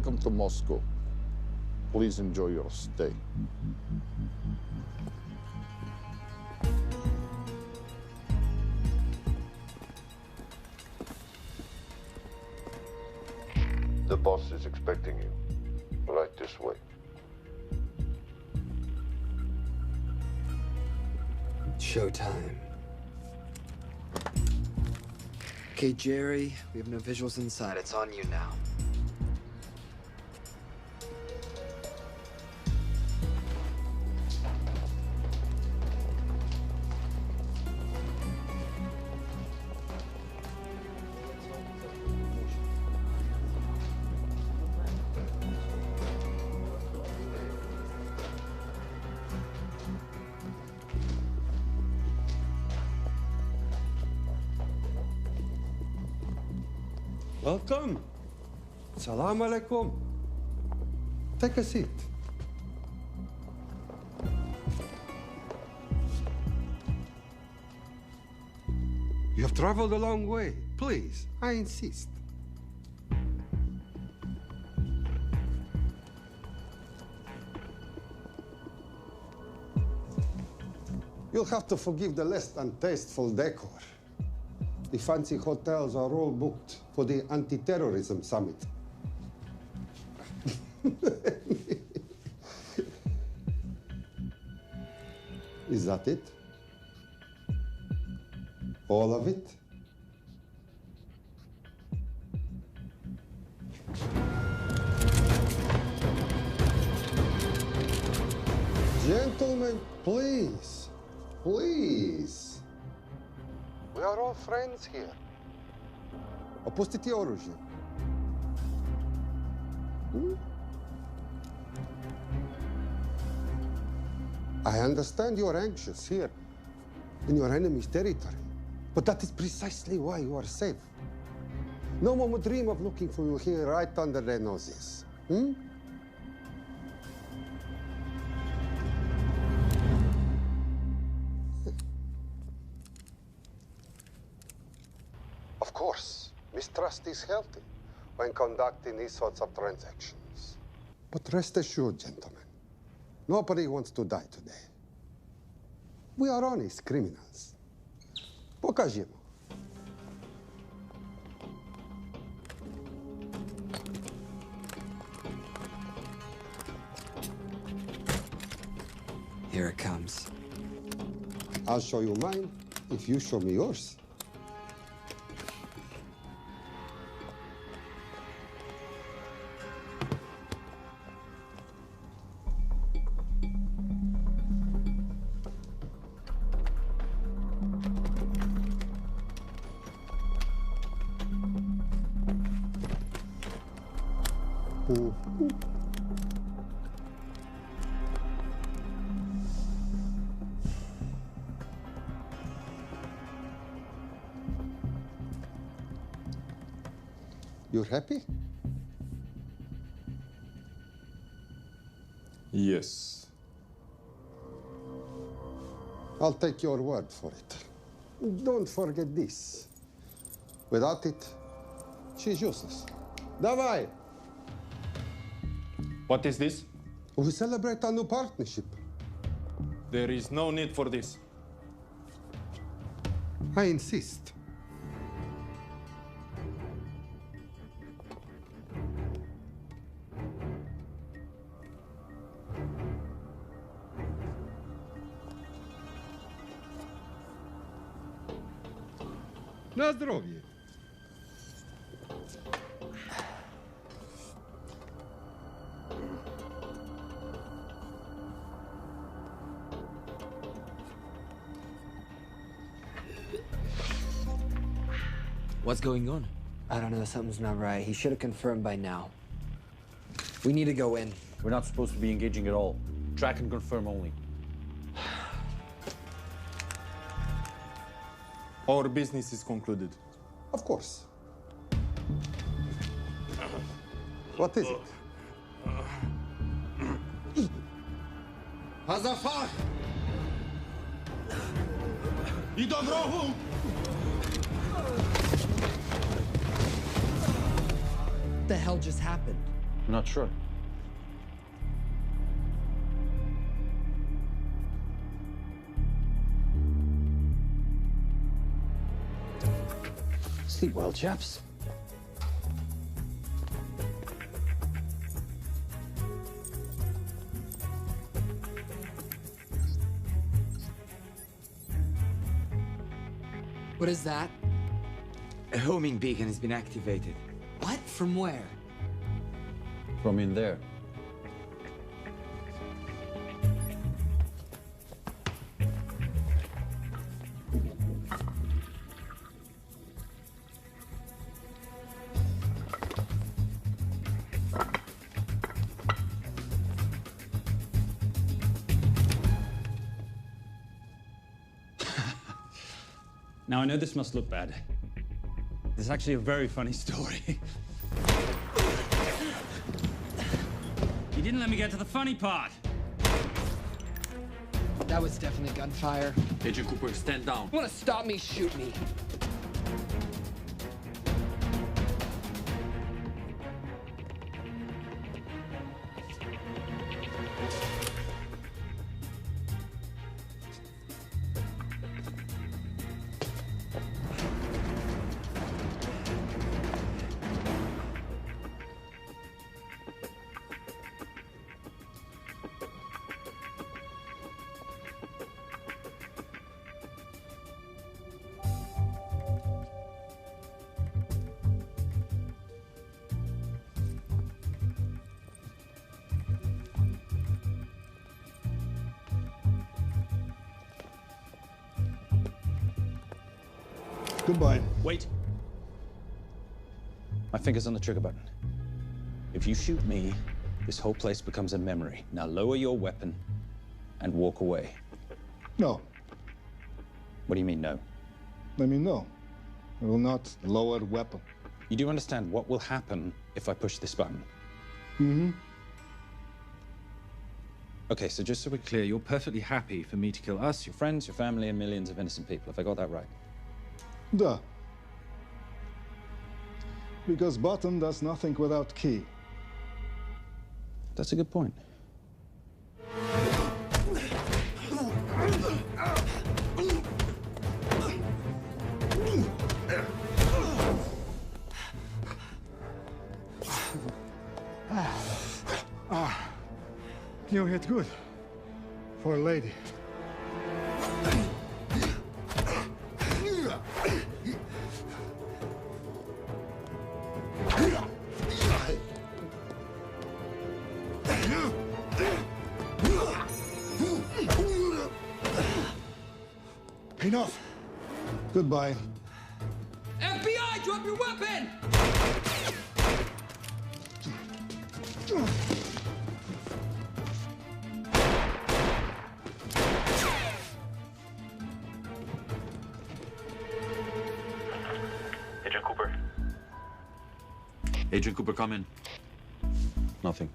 Welcome to Moscow. Please enjoy your stay. The boss is expecting you. Right this way. Showtime. Okay, Jerry, we have no visuals inside. It's on you now. Welcome. Salam alaikum. Take a seat. You have traveled a long way. Please, I insist. You'll have to forgive the less than tasteful decor. The fancy hotels are all booked for the anti-terrorism summit. Is that it? All of it? Gentlemen, please, please. We are all friends here. Опустите оружие. I understand you are anxious here in your enemy's territory, but that is precisely why you are safe. No one would dream of looking for you here right under their noses. Of course, mistrust is healthy when conducting these sorts of transactions. But rest assured, gentlemen, nobody wants to die today. We are honest criminals. Покажем. Here it comes. I'll show you mine if you show me yours. You're happy? Yes. I'll take your word for it. Don't forget this. Without it, she's useless. Давай! What is this? We celebrate our new partnership. There is no need for this. I insist. На здоровье. What's going on? I don't know, something's not right. He should have confirmed by now. We need to go in. We're not supposed to be engaging at all. Track and confirm only. Our business is concluded. Of course. What is it? Hazafar! I dorogu! What the hell just happened? I'm not sure. Sleep well, chaps. What is that? A homing beacon has been activated. What? From where? From in there. Now, I know this must look bad. This is actually a very funny story. You didn't let me get to the funny part. That was definitely gunfire. Agent Cooper, stand down. Want to stop me, shoot me. Goodbye. Wait. My finger's on the trigger button. If you shoot me, this whole place becomes a memory. Now lower your weapon and walk away. No. What do you mean, no? Let me know. I will not lower weapon. You do understand what will happen if I push this button? Mm-hmm. Okay, so just so we're clear, you're perfectly happy for me to kill us, your friends, your family, and millions of innocent people. Have I got that right? Duh. Because button does nothing without key. That's a good point. You hit good. For a lady. Enough. Goodbye. FBI, drop your weapon! Agent Cooper. Agent Cooper, come in. Nothing.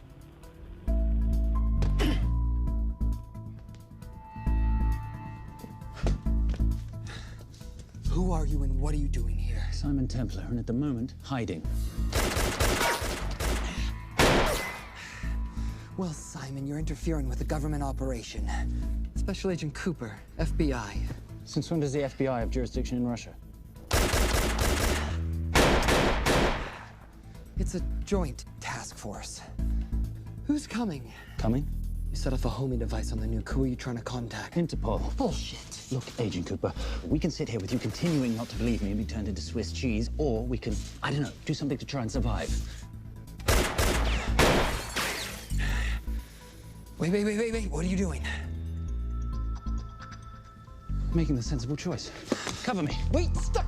Who are you and what are you doing here? Simon Templar, and at the moment, hiding. Well, Simon, you're interfering with a government operation. Special Agent Cooper, FBI. Since when does the FBI have jurisdiction in Russia? It's a joint task force. Who's coming? Coming? You set off a homing device on the nuke. Who are you trying to contact? Interpol. Bullshit. Look, Agent Cooper, we can sit here with you continuing not to believe me and be turned into Swiss cheese, or we can, I don't know, do something to try and survive. Wait. What are you doing? Making the sensible choice. Cover me. Wait, stop!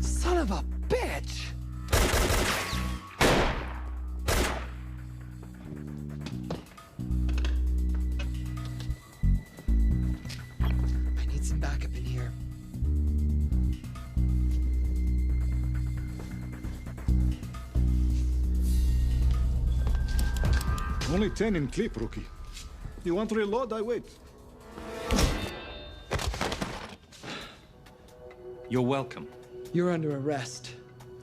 Son of a bitch! I need some backup in here. Only 10 in clip, rookie. You want to reload? I wait. You're welcome. You're under arrest.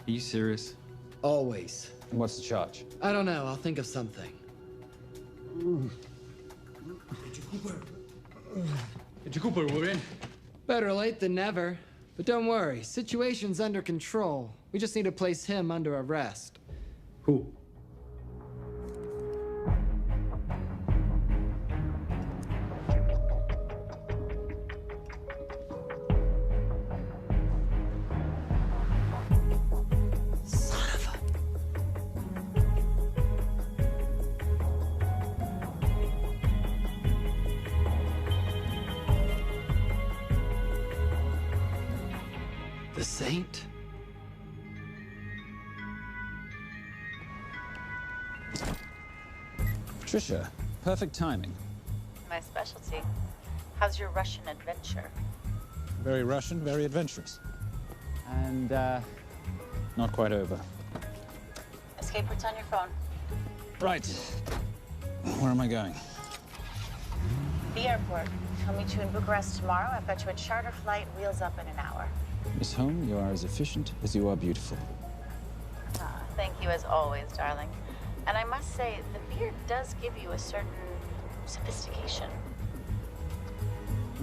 Are you serious? Always. And what's the charge? I don't know. I'll think of something. Agent Cooper, we're in. Better late than never. But don't worry. Situation's under control. We just need to place him under arrest. Who? The Saint? Patricia, perfect timing. My specialty. How's your Russian adventure? Very Russian, very adventurous. And, not quite over. Escape routes on your phone. Right. Where am I going? The airport. I'll meet you in Bucharest tomorrow. I've got you a charter flight, wheels up in an hour. Miss Holm, you are as efficient as you are beautiful. Ah, thank you as always, darling. And I must say, the beard does give you a certain sophistication.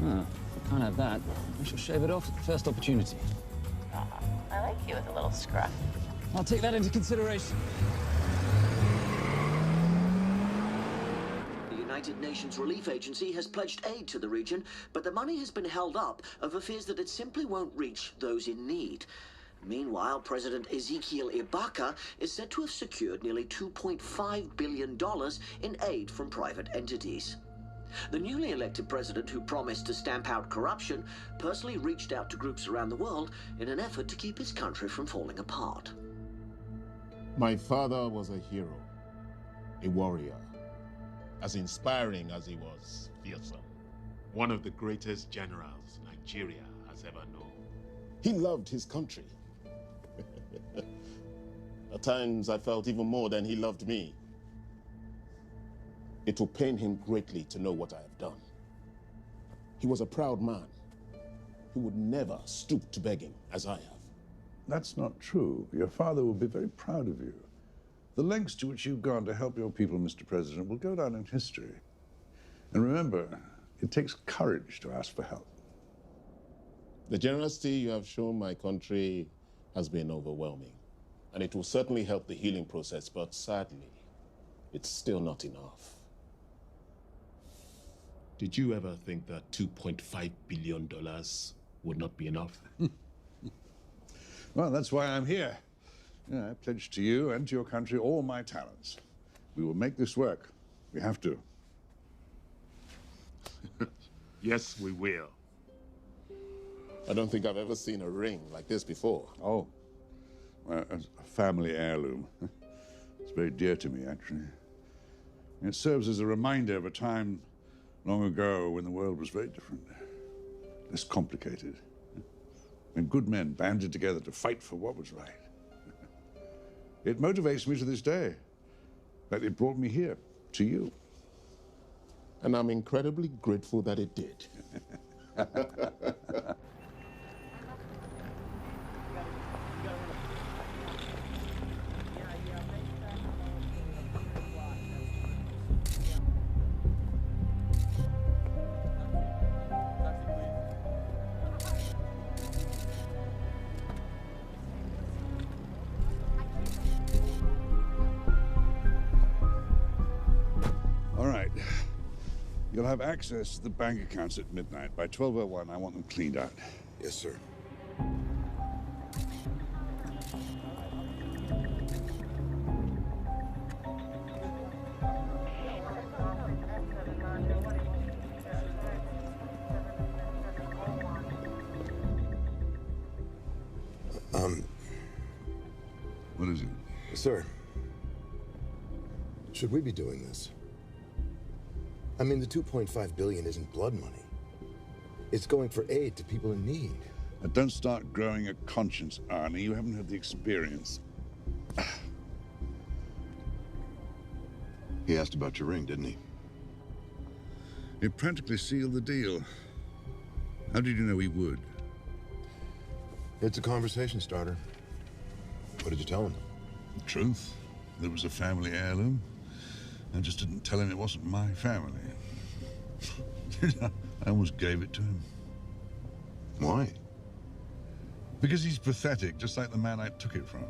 Ah, if I can't have that, I shall shave it off at the first opportunity. I like you with a little scruff. I'll take that into consideration. The United Nations Relief Agency has pledged aid to the region, but the money has been held up over fears that it simply won't reach those in need. Meanwhile, President Ezekiel Ibaka is said to have secured nearly $2.5 billion in aid from private entities. The newly elected president, who promised to stamp out corruption, personally reached out to groups around the world in an effort to keep his country from falling apart. My father was a hero, a warrior, as inspiring as he was fearsome. One of the greatest generals Nigeria has ever known. He loved his country. At times, I felt even more than he loved me. It will pain him greatly to know what I have done. He was a proud man who would never stoop to begging as I have. That's not true. Your father will be very proud of you. The lengths to which you've gone to help your people, Mr. President, will go down in history. And remember, it takes courage to ask for help. The generosity you have shown my country has been overwhelming. And it will certainly help the healing process, but sadly, it's still not enough. Did you ever think that $2.5 billion would not be enough? Well, that's why I'm here. I pledge to you and to your country all my talents. We will make this work. We have to. Yes, we will. I don't think I've ever seen a ring like this before. Oh, well, a family heirloom. It's very dear to me, actually. It serves as a reminder of a time long ago when the world was very different, less complicated, when good men banded together to fight for what was right. It motivates me to this day. In fact, it brought me here, to you. And I'm incredibly grateful that it did. All right. You'll have access to the bank accounts at midnight. By 12:01, I want them cleaned out. Yes, sir. What is it? Sir, should we be doing this? I mean, the $2.5 billion isn't blood money. It's going for aid to people in need. Now, don't start growing a conscience, Arnie. You haven't had the experience. He asked about your ring, didn't he? It practically sealed the deal. How did you know he would? It's a conversation starter. What did you tell him? The truth. There was a family heirloom. I just didn't tell him it wasn't my family. I almost gave it to him. Why? Because he's pathetic, just like the man I took it from.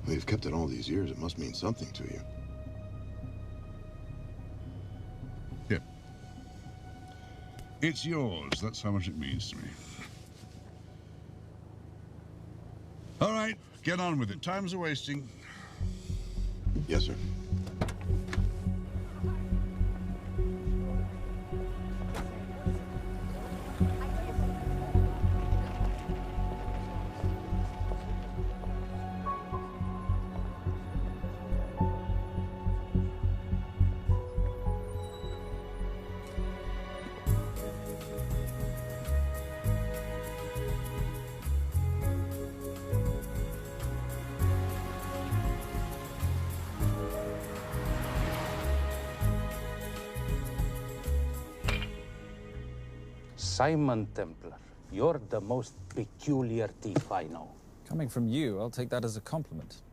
Well, you've kept it all these years. It must mean something to you. Yeah. It's yours. That's how much it means to me. All right, get on with it. Time's a-wasting. Yes, sir. Simon Templar, you're the most peculiar thief I know. Coming from you, I'll take that as a compliment.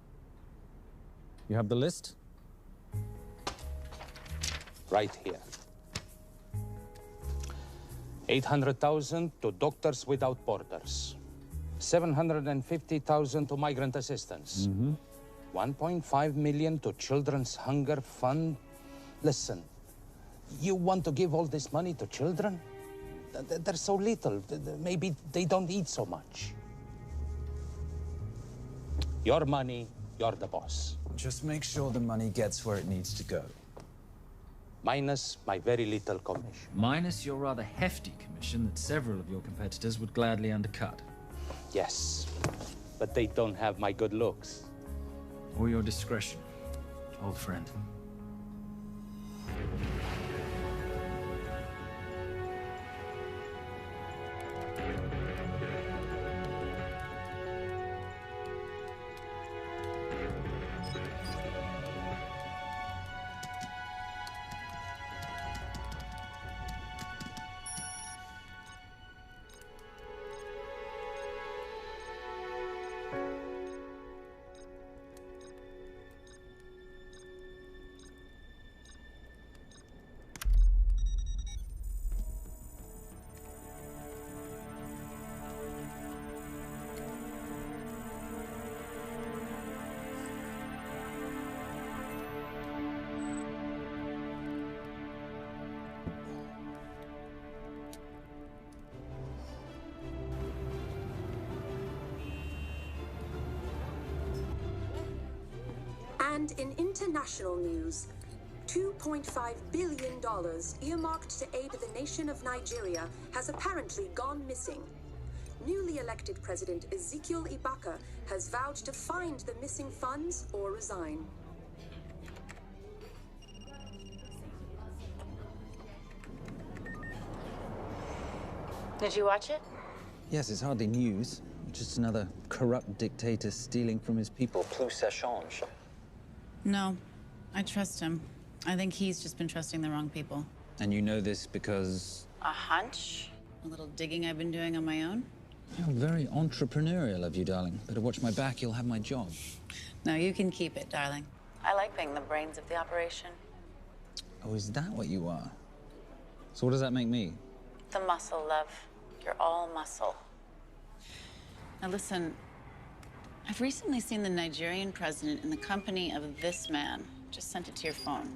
You have the list? Right here. 800,000 to Doctors Without Borders. 750,000 to migrant assistance. 1.5 million to Children's Hunger Fund. Listen, you want to give all this money to children? They're so little. Maybe they don't eat so much. Your money, you're the boss. Just make sure the money gets where it needs to go. Minus my very little commission. Minus your rather hefty commission that several of your competitors would gladly undercut. Yes, but they don't have my good looks. Or your discretion, old friend. And in international news, $2.5 billion earmarked to aid the nation of Nigeria has apparently gone missing. Newly elected President Ezekiel Ibaka has vowed to find the missing funds or resign. Did you watch it? Yes, it's hardly news. Just another corrupt dictator stealing from his people. Plus ça change. No, I trust him. I think he's just been trusting the wrong people. And you know this because... A hunch? A little digging I've been doing on my own? You're very entrepreneurial of you, darling. Better watch my back, you'll have my job. No, you can keep it, darling. I like being the brains of the operation. Oh, is that what you are? So what does that make me? The muscle, love. You're all muscle. Now listen, I've recently seen the Nigerian president in the company of this man. Just sent it to your phone.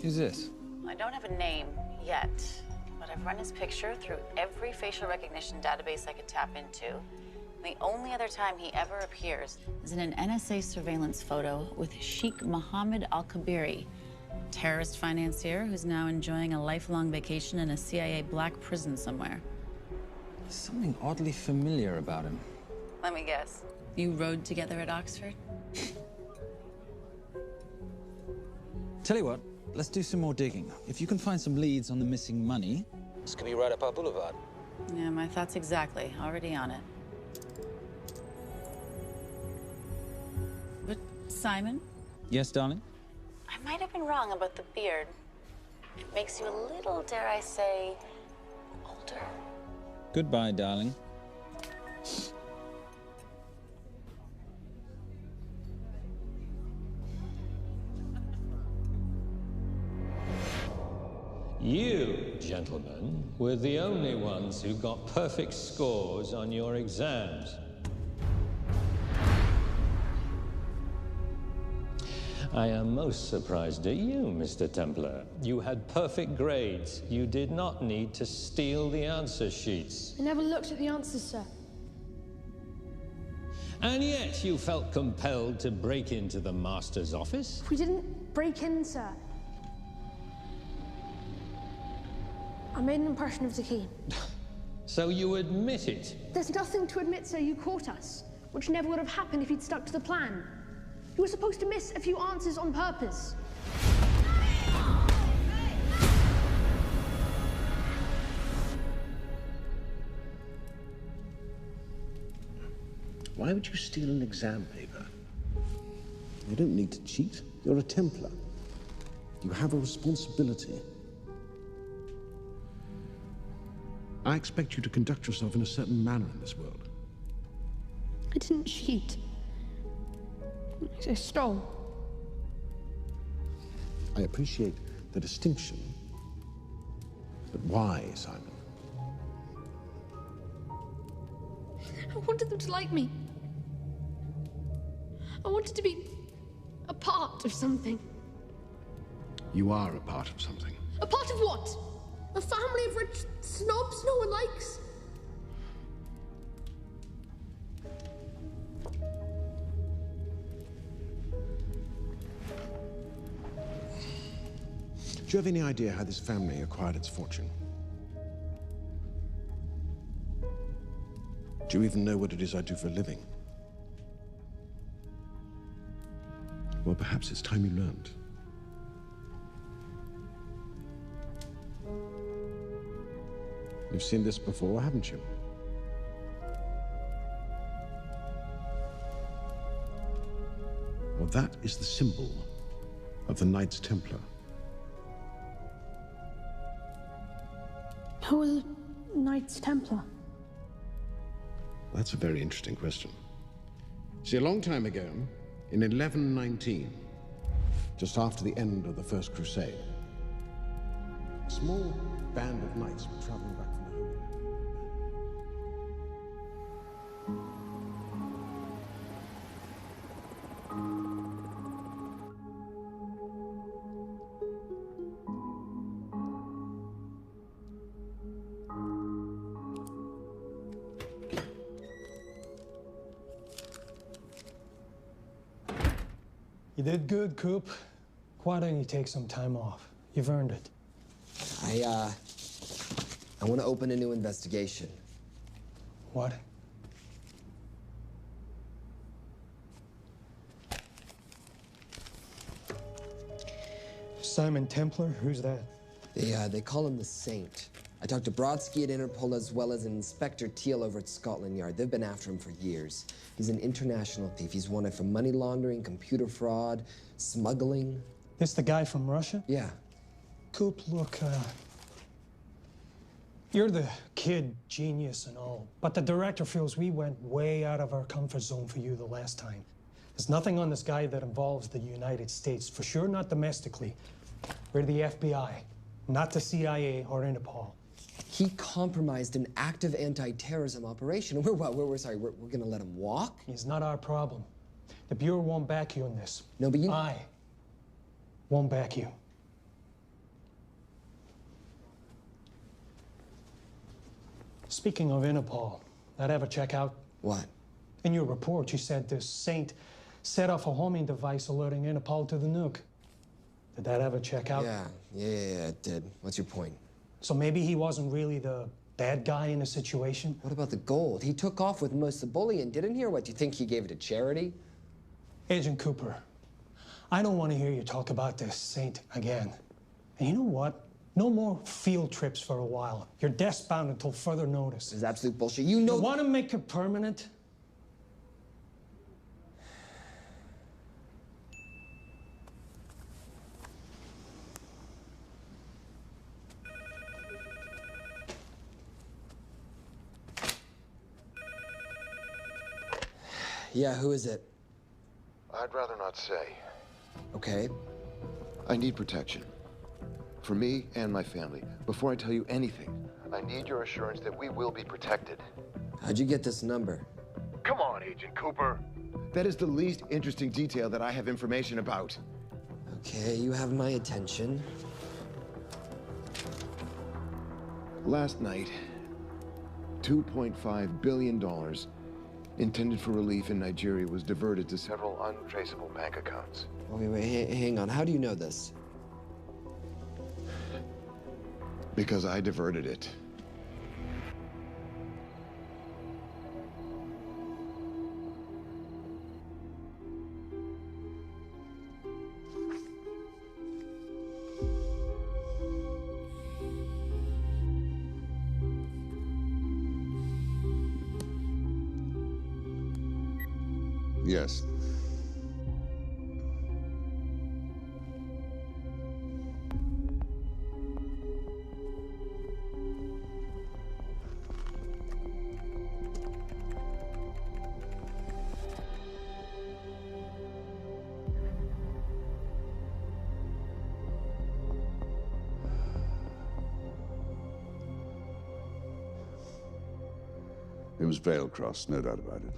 Who's this? I don't have a name yet, but I've run his picture through every facial recognition database I could tap into. The only other time he ever appears is in an NSA surveillance photo with Sheikh Mohammed Al-Kabiri, terrorist financier who's now enjoying a lifelong vacation in a CIA black prison somewhere. There's something oddly familiar about him. Let me guess. You rode together at Oxford? Tell you what, let's do some more digging. If you can find some leads on the missing money, this could be right up our boulevard. Yeah, my thoughts exactly. Already on it. Simon? Yes, darling? I might have been wrong about the beard. It makes you a little, dare I say, older. Goodbye, darling. You, gentlemen, were the only ones who got perfect scores on your exams. I am most surprised at you, Mr. Templar. You had perfect grades. You did not need to steal the answer sheets. I never looked at the answers, sir. And yet you felt compelled to break into the master's office? We didn't break in, sir. I made an impression of the key. So you admit it? There's nothing to admit, sir. You caught us, which never would have happened if you'd stuck to the plan. You were supposed to miss a few answers on purpose. Why would you steal an exam paper? You don't need to cheat. You're a Templar. You have a responsibility. I expect you to conduct yourself in a certain manner in this world. I didn't cheat. I stole. I appreciate the distinction. But why, Simon? I wanted them to like me. I wanted to be a part of something. You are a part of something. A part of what? A family of rich snobs no one likes? Do you have any idea how this family acquired its fortune? Do you even know what it is I do for a living? Well, perhaps it's time you learned. You've seen this before, haven't you? Well, that is the symbol of the Knights Templar. Who are the Knights Templar? That's a very interesting question. See, a long time ago, in 1119, just after the end of the First Crusade, a small band of knights were traveling back from the Holy Land. You did good, Coop. Why don't you take some time off? You've earned it. I want to open a new investigation. What? Simon Templar? Who's that? They call him the Saint. I talked to Brodsky at Interpol as well as Inspector Teal over at Scotland Yard. They've been after him for years. He's an international thief. He's wanted for money laundering, computer fraud, smuggling. This the guy from Russia? Yeah. Coop, look, you're the kid genius and all, but the director feels we went way out of our comfort zone for you the last time. There's nothing on this guy that involves the United States, for sure not domestically. We're the FBI, not the CIA or Interpol. He compromised an active anti-terrorism operation. We're gonna let him walk? It's not our problem. The Bureau won't back you in this. No, but you... I won't back you. Speaking of Interpol, that ever check out? What? In your report, you said this Saint set off a homing device alerting Interpol to the nuke. Did that ever check out? Yeah, it did. What's your point? So maybe he wasn't really the bad guy in the situation? What about the gold? He took off with most of the bullion, didn't he? Or what, do you think he gave it to charity? Agent Cooper, I don't want to hear you talk about this Saint again. And you know what? No more field trips for a while. You're desk-bound until further notice. This is absolute bullshit. You know... You want to make it permanent? Yeah, who is it? I'd rather not say. Okay. I need protection. For me and my family. Before I tell you anything, I need your assurance that we will be protected. How'd you get this number? Come on, Agent Cooper. That is the least interesting detail that I have information about. Okay, you have my attention. Last night, $2.5 billion intended for relief in Nigeria was diverted to several untraceable bank accounts. Wait, hang on. How do you know this? Because I diverted it. Yes. It was veil crossed, no doubt about it.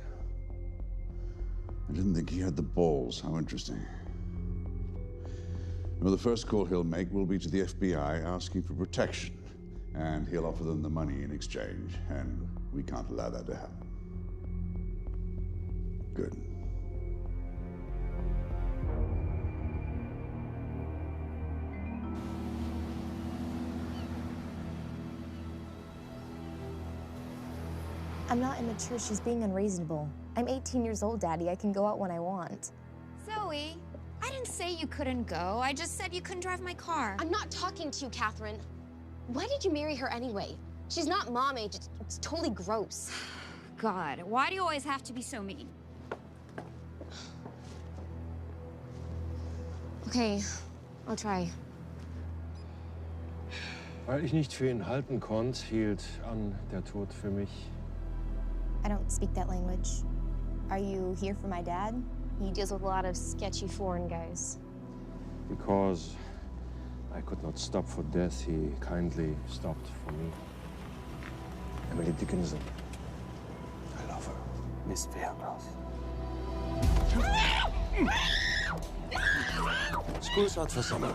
I didn't think he had the balls. How interesting. Well, the first call he'll make will be to the FBI asking for protection, and he'll offer them the money in exchange, and we can't allow that to happen. Good. I'm not immature. She's being unreasonable. I'm 18 years old, Daddy. I can go out when I want. Zoe, I didn't say you couldn't go. I just said you couldn't drive my car. I'm not talking to you, Catherine. Why did you marry her anyway? She's not mom age. It's totally gross. God, why do you always have to be so mean? Okay, I'll try. Weil ich nicht für ihn halten konnte, hielt an der Tod für mich. I don't speak that language. Are you here for my dad? He deals with a lot of sketchy foreign guys. Because I could not stop for death, he kindly stopped for me. Emily Dickinson. I love her. Miss Fairgross. School's out for summer.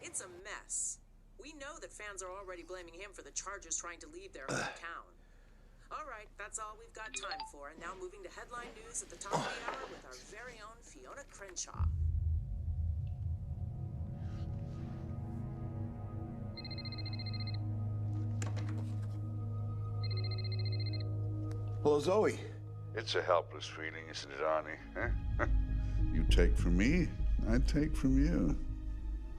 It's a mess. We know that fans are already blaming him for the Chargers trying to leave their hometown. All right, that's all we've got time for. And now moving to headline news at the top of the hour with our very own Fiona Crenshaw. Hello, Zoe. It's a helpless feeling, isn't it, Arnie? Huh? You take from me, I take from you.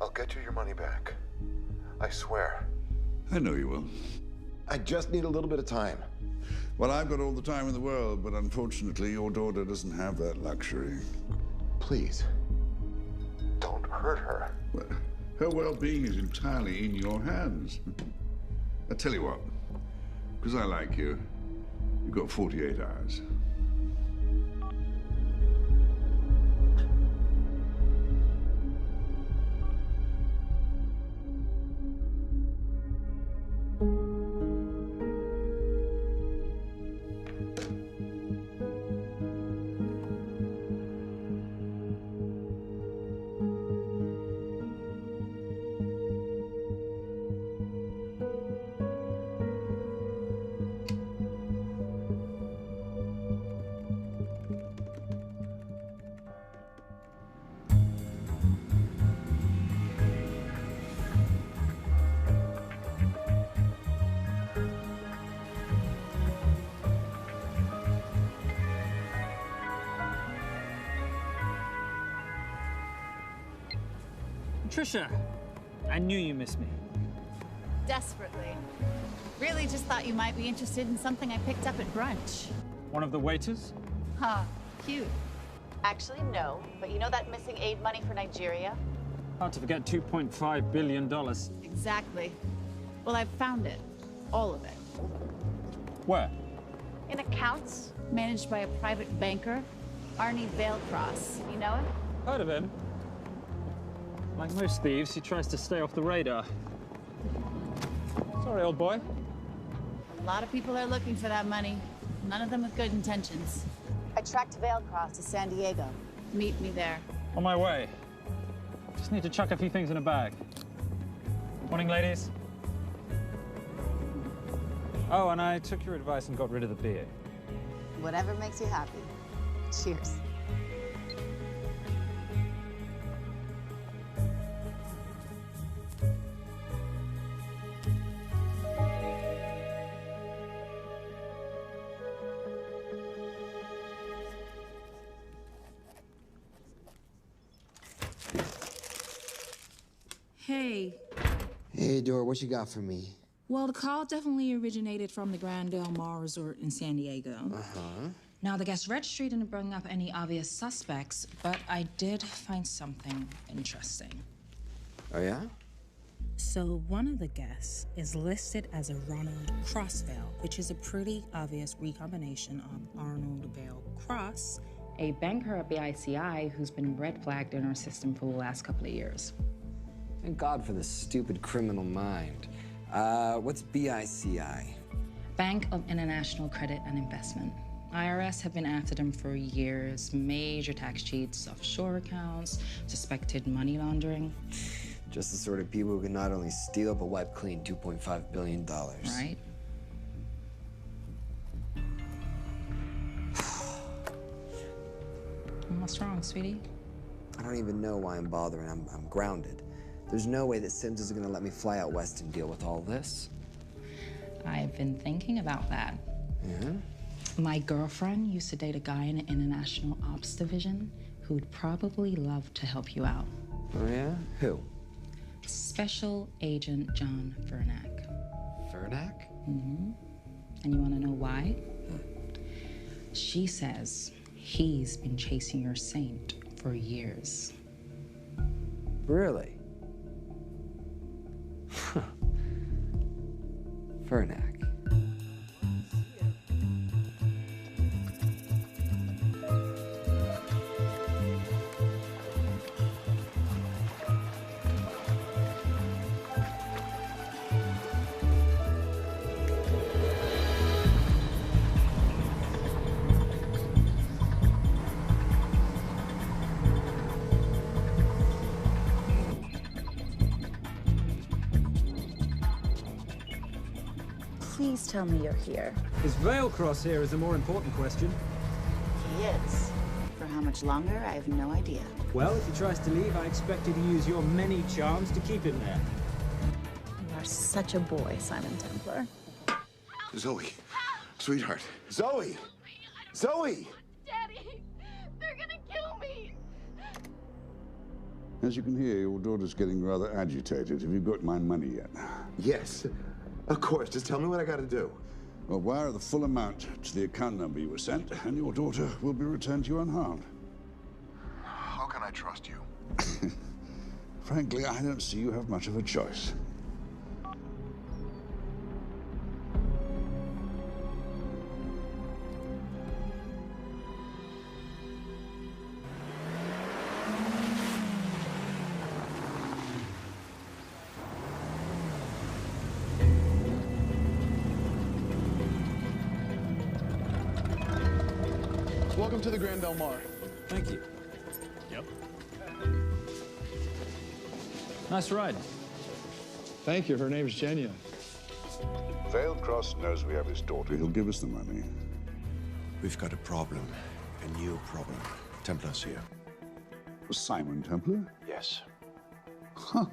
I'll get you your money back. I swear. I know you will. I just need a little bit of time. Well, I've got all the time in the world, but unfortunately, your daughter doesn't have that luxury. Please, don't hurt her. Well, her well-being is entirely in your hands. I tell you what, because I like you, you've got 48 hours. Trisha, I knew you missed me. Desperately. Really just thought you might be interested in something I picked up at brunch. One of the waiters? Huh, cute. Actually, no. But you know that missing aid money for Nigeria? Hard to forget $2.5 billion. Exactly. Well, I've found it. All of it. Where? In accounts managed by a private banker, Arnie Vailcross. You know him? Heard of him. Like most thieves, he tries to stay off the radar. Sorry, old boy. A lot of people are looking for that money. None of them with good intentions. I tracked Vailcross to San Diego. Meet me there. On my way. Just need to chuck a few things in a bag. Morning, ladies. Oh, and I took your advice and got rid of the beer. Whatever makes you happy. Cheers. Hey. Hey, Dora, what you got for me? Well, the call definitely originated from the Grand Del Mar Resort in San Diego. Uh-huh. Now, the guest registry didn't bring up any obvious suspects, but I did find something interesting. Oh, yeah? So one of the guests is listed as a Ronald Crossvale, which is a pretty obvious recombination of Arnold Vale Cross, a banker at BICI who's been red flagged in our system for the last couple of years. Thank God for this stupid criminal mind. What's BICI? Bank of International Credit and Investment. IRS have been after them for years. Major tax cheats, offshore accounts, suspected money laundering. Just the sort of people who can not only steal but wipe clean $2.5 billion. Right? What's wrong, sweetie? I don't even know why I'm bothering. I'm grounded. There's no way that Sims is gonna let me fly out west and deal with all this. I've been thinking about that. Yeah? My girlfriend used to date a guy in the International Ops Division who'd probably love to help you out. Oh, yeah? Who? Special Agent John Vernack. Vernack? Mm-hmm. And you want to know why? She says he's been chasing your saint for years. Really? Vernack. Please tell me you're here. Is Vailcross here is a more important question. He is. For how much longer, I have no idea. Well, if he tries to leave, I expect you to use your many charms to keep him there. You are such a boy, Simon Templar. Zoe, sweetheart. Zoe! Zoe! Daddy, they're gonna kill me. As you can hear, your daughter's getting rather agitated. Have you got my money yet? Yes, of course. Just tell me what I gotta do. Well, wire the full amount to the account number you were sent, and your daughter will be returned to you unharmed. How can I trust you? Frankly, I don't see you have much of a choice. Welcome to the Grand Del Mar. Thank you. Yep. Nice ride. Thank you. Her name's Genya. Vailcross knows we have his daughter. He'll give us the money. We've got a problem. A new problem. Templar's here. Simon Templar? Yes. Huh.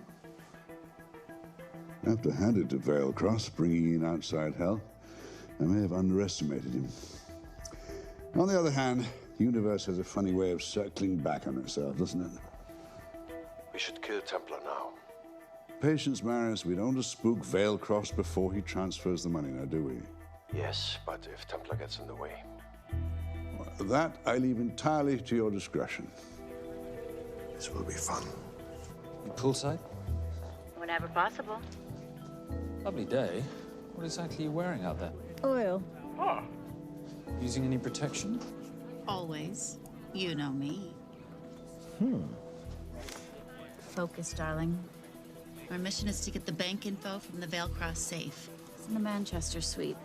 I have to hand it to Vailcross, bringing in outside help. I may have underestimated him. On the other hand, the universe has a funny way of circling back on itself, doesn't it? We should kill Templar now. Patience, Maris. We don't want to spook Vailcross before he transfers the money, now, do we? Yes, but if Templar gets in the way. Well, that I leave entirely to your discretion. This will be fun. Poolside? Whenever possible. Lovely day. What exactly are you wearing out there? Oil. Using any protection? Always. You know me. Focus, darling. Our mission is to get the bank info from the Vale Cross safe. It's in the Manchester suite.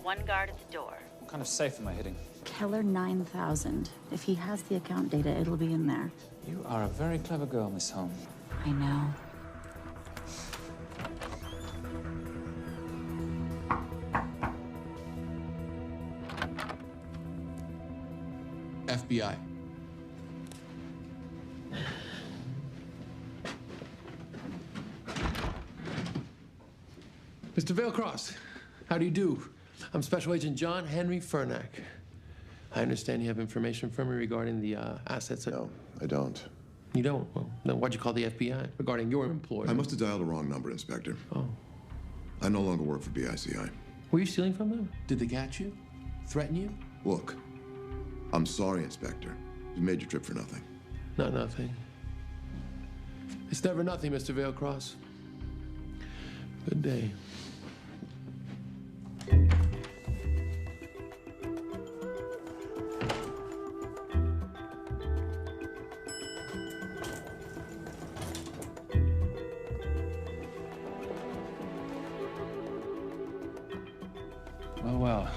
One guard at the door. What kind of safe am I hitting? Keller 9000. If he has the account data, it'll be in there. You are a very clever girl, Miss Holm. I know. FBI. Mr. Vailcross, how do you do? I'm Special Agent John Henry Fernack. I understand you have information from me regarding the assets. No, I don't. You don't? Well, then why'd you call the FBI regarding your employer? I must have dialed the wrong number, Inspector. Oh. I no longer work for BICI. Were you stealing from them? Did they catch you? Threaten you? Look, I'm sorry, Inspector. You made your trip for nothing. Not nothing. It's never nothing, Mr. Vailcross. Good day. Well,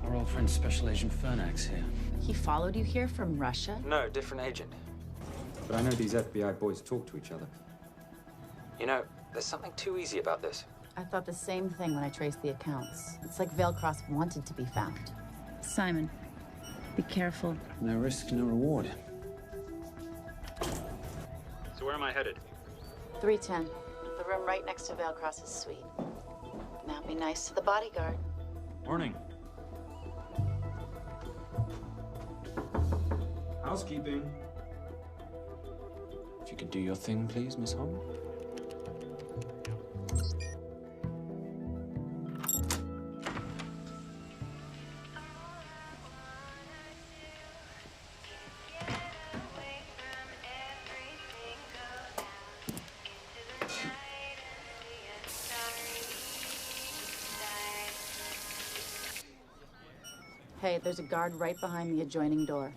our old friend Special Agent Fernack's here. He followed you here from Russia? No, different agent. But I know these FBI boys talk to each other. You know, there's something too easy about this. I thought the same thing when I traced the accounts. It's like Vailcross wanted to be found. Simon, be careful. No risk, no reward. So where am I headed? 310. The room right next to Vailcross's suite. Now be nice to the bodyguard. Morning. Housekeeping. If you could do your thing, please, Miss Holm. Hey, there's a guard right behind the adjoining door.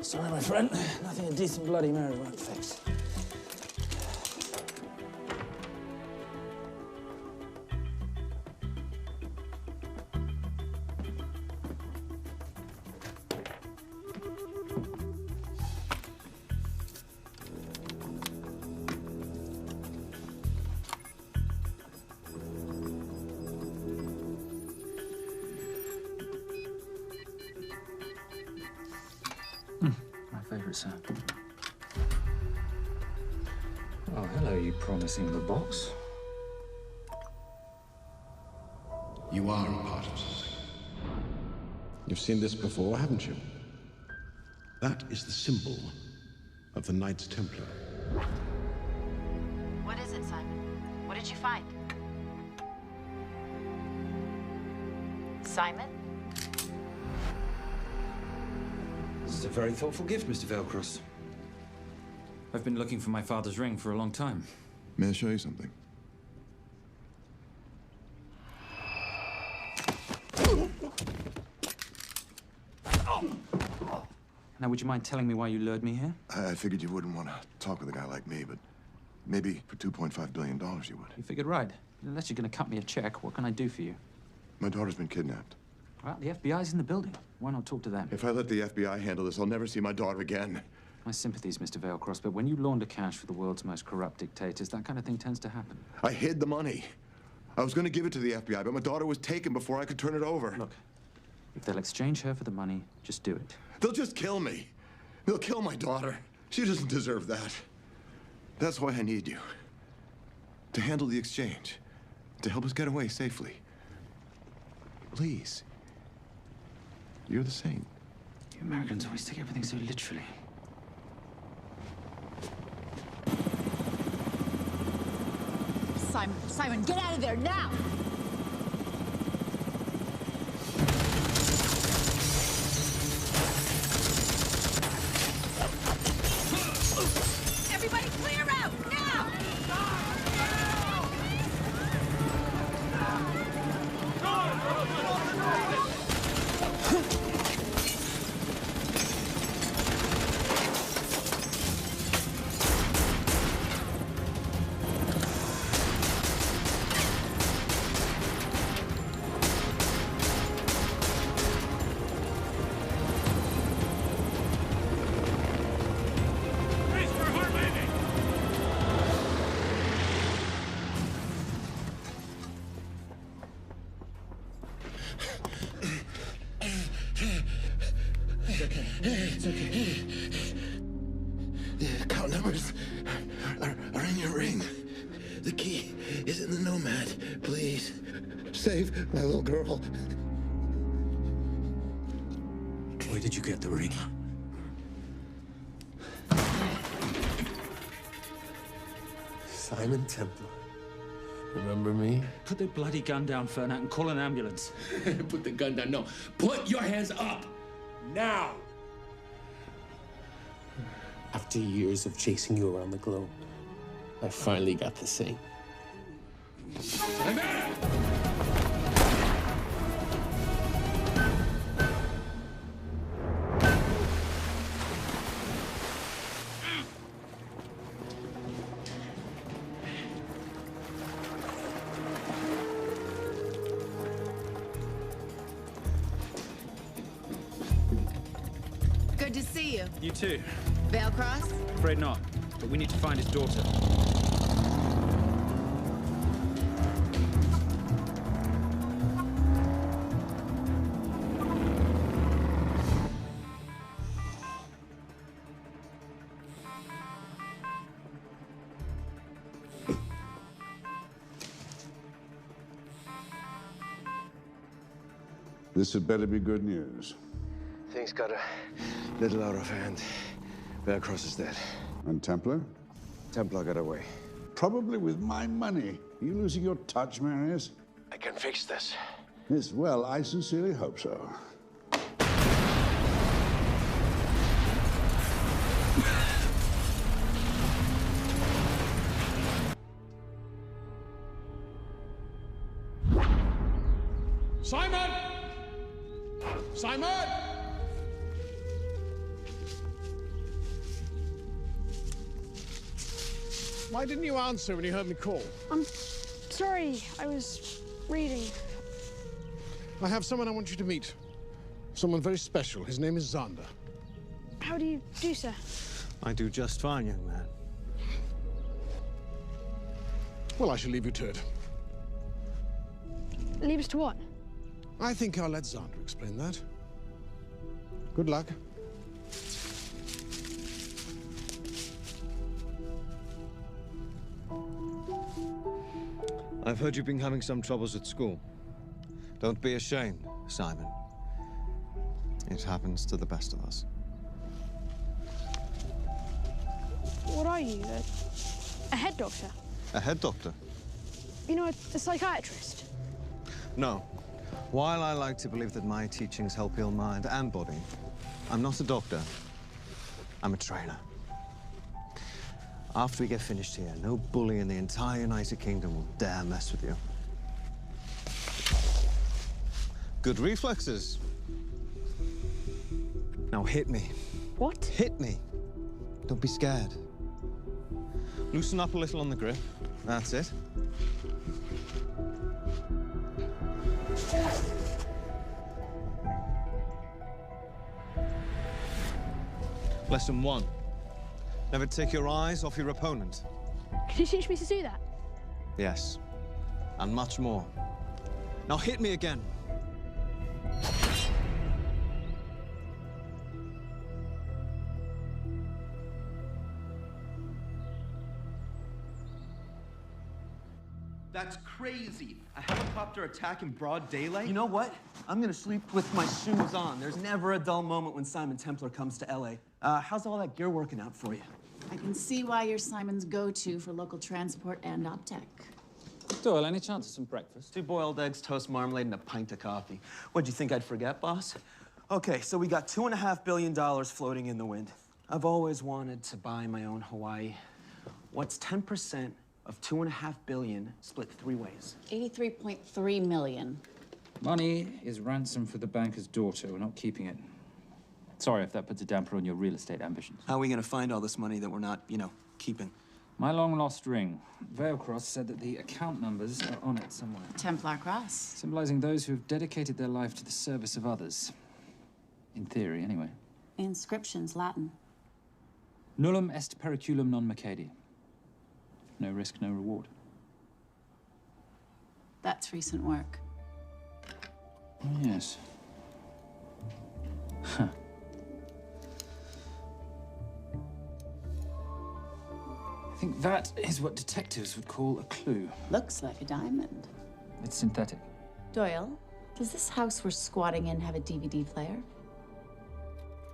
Sorry, my friend. Nothing a decent Bloody Mary won't fix. Sir. Oh, hello, you promising the box. You are a part of something. You've seen this before, haven't you? That is the symbol of the Knights Templar. What is it, Simon? What did you find? Simon? This is a very thoughtful gift, Mr. Vailcross. I've been looking for my father's ring for a long time. May I show you something? Now, would you mind telling me why you lured me here? I figured you wouldn't want to talk with a guy like me, but maybe for $2.5 billion you would. You figured right. Unless you're going to cut me a check, what can I do for you? My daughter's been kidnapped. Well, the FBI's in the building. Why not talk to them? If I let the FBI handle this, I'll never see my daughter again. My sympathies, Mr. Vailcross, but when you launder cash for the world's most corrupt dictators, that kind of thing tends to happen. I hid the money. I was going to give it to the FBI, but my daughter was taken before I could turn it over. Look, if they'll exchange her for the money, just do it. They'll just kill me. They'll kill my daughter. She doesn't deserve that. That's why I need you. To handle the exchange. To help us get away safely. Please. You're the saint. You Americans always take everything so literally. Simon. Simon, get out of there now! Everybody clear out, now! It's okay. The account numbers are in your ring. The key is in the Nomad. Please, save my little girl. Where did you get the ring? Simon Templar. Remember me? Put the bloody gun down, Fernak, and call an ambulance. Put the gun down. No, put your hands up. Now. After years of chasing you around the globe, I finally got to sing. Good to see you. You too. Vale Cross? Afraid not, but we need to find his daughter. This had better be good news. Things got a little out of hand. Vale Cross is dead. And Templar? Templar got away. Probably with my money. Are you losing your touch, Marius? I can fix this. Yes, well, I sincerely hope so. Simon! Simon! Why didn't you answer when you heard me call? I'm sorry, I was reading. I have someone I want you to meet. Someone very special. His name is Xander. How do you do, sir? I do just fine, young man. Well, I shall leave you to it. Leave us to what? I think I'll let Xander explain that. Good luck. I've heard you've been having some troubles at school. Don't be ashamed, Simon. It happens to the best of us. What are you, a head doctor? A head doctor? You know, a psychiatrist? No. While I like to believe that my teachings help heal mind and body, I'm not a doctor. I'm a trainer. After we get finished here, no bully in the entire United Kingdom will dare mess with you. Good reflexes. Now hit me. What? Hit me. Don't be scared. Loosen up a little on the grip. That's it. Lesson 1. Never take your eyes off your opponent. Can you teach me to do that? Yes. And much more. Now hit me again. That's crazy. A helicopter attack in broad daylight? You know what? I'm gonna sleep with my shoes on. There's never a dull moment when Simon Templar comes to LA. How's all that gear working out for you? I can see why you're Simon's go-to for local transport and OpTech. Doyle, any chance of some breakfast? 2 boiled eggs, toast, marmalade, and a pint of coffee. What'd you think I'd forget, boss? Okay, so we got $2.5 billion floating in the wind. I've always wanted to buy my own Hawaii. What's 10% of $2.5 billion split 3 ways? 83.3 million. Money is ransom for the banker's daughter. We're not keeping it. Sorry if that puts a damper on your real estate ambitions. How are we gonna find all this money that we're not, keeping? My long-lost ring. Veilcross said that the account numbers are on it somewhere. Templar Cross. Symbolizing those who have dedicated their life to the service of others. In theory, anyway. Inscription's Latin. Nullum est periculum non mercedi. No risk, no reward. That's recent work. Oh, yes. Huh. I think that is what detectives would call a clue. Looks like a diamond. It's synthetic. Doyle, does this house we're squatting in have a DVD player?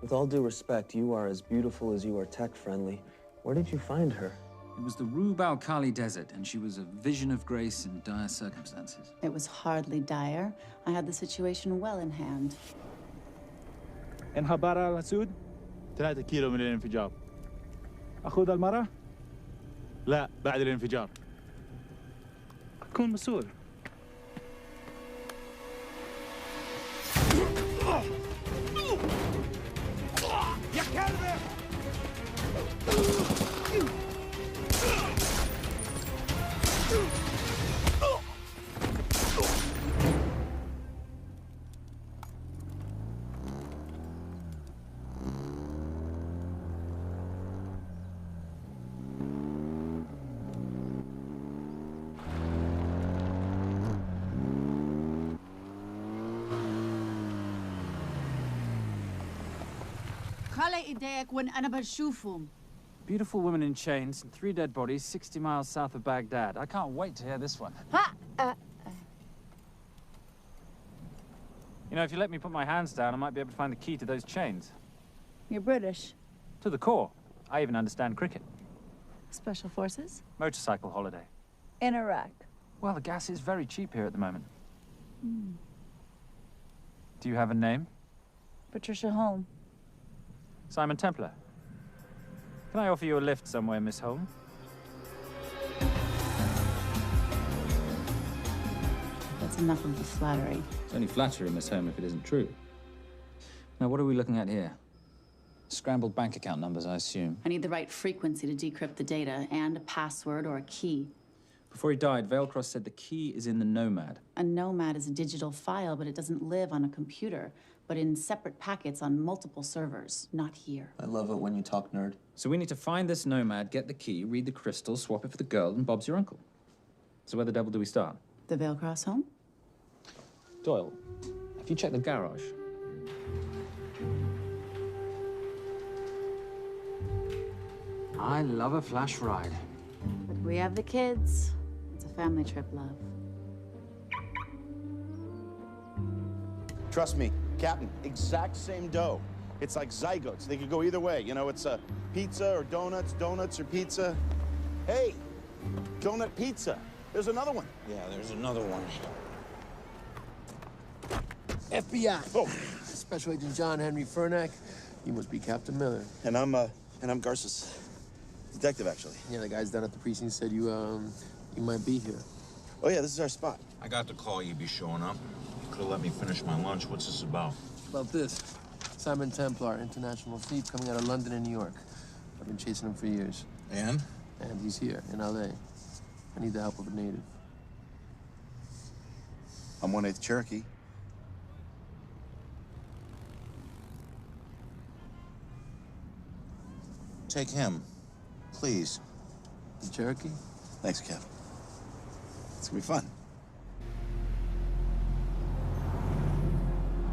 With all due respect, you are as beautiful as you are tech-friendly. Where did you find her? It was the Rub al-Khali Desert, and she was a vision of grace in dire circumstances. It was hardly dire. I had the situation well in hand. انخبر على السود 3 كيلو من الانفجار. أخذ المرة؟ لا بعد الانفجار. كن مسؤول. يا كلبة! خلي ايديك وين أنا بشوفهم. Beautiful woman in chains and 3 dead bodies 60 miles south of Baghdad. I can't wait to hear this one. You know, if you let me put my hands down, I might be able to find the key to those chains. You're British. To the core. I even understand cricket. Special Forces? Motorcycle holiday. In Iraq. Well, the gas is very cheap here at the moment. Do you have a name? Patricia Holm. Simon Templar. Can I offer you a lift somewhere, Miss Holm? That's enough of the flattery. It's only flattery, Miss Holm, if it isn't true. Now, what are we looking at here? Scrambled bank account numbers, I assume. I need the right frequency to decrypt the data and a password or a key. Before he died, Veilcross said the key is in the Nomad. A Nomad is a digital file, but it doesn't live on a computer, but in separate packets on multiple servers, not here. I love it when you talk nerd. So we need to find this Nomad, get the key, read the crystal, swap it for the girl, and Bob's your uncle. So where the devil do we start? The Veilcross home? Doyle, have you checked the garage? I love a flash ride. But we have the kids. It's a family trip, love. Trust me, Captain, exact same dough. It's like zygotes. They could go either way. You know, it's pizza or donuts, donuts or pizza. Hey, donut pizza. There's another one. Yeah, there's another one. FBI. Oh. Special Agent John Henry Furnack. You must be Captain Miller. And I'm Garces. Detective, actually. Yeah, the guys down at the precinct said you might be here. Oh, yeah, this is our spot. I got the call you'd be showing up. You could have let me finish my lunch. What's this about? About this. Simon Templar, international thief coming out of London and New York. I've been chasing him for years. And? And he's here, in L.A. I need the help of a native. I'm 1/8 Cherokee. Take him, please. The Cherokee? Thanks, Kev. It's gonna be fun.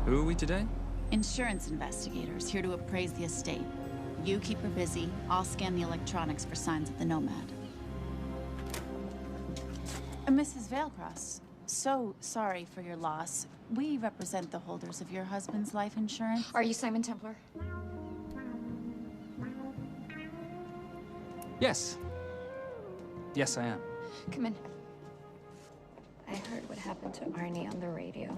Who are we today? Insurance investigators here to appraise the estate. You keep her busy. I'll scan the electronics for signs of the Nomad. Mrs. Veilcross, so sorry for your loss. We represent the holders of your husband's life insurance. Are you Simon Templar? Yes. Yes, I am. Come in. I heard what happened to Arnie on the radio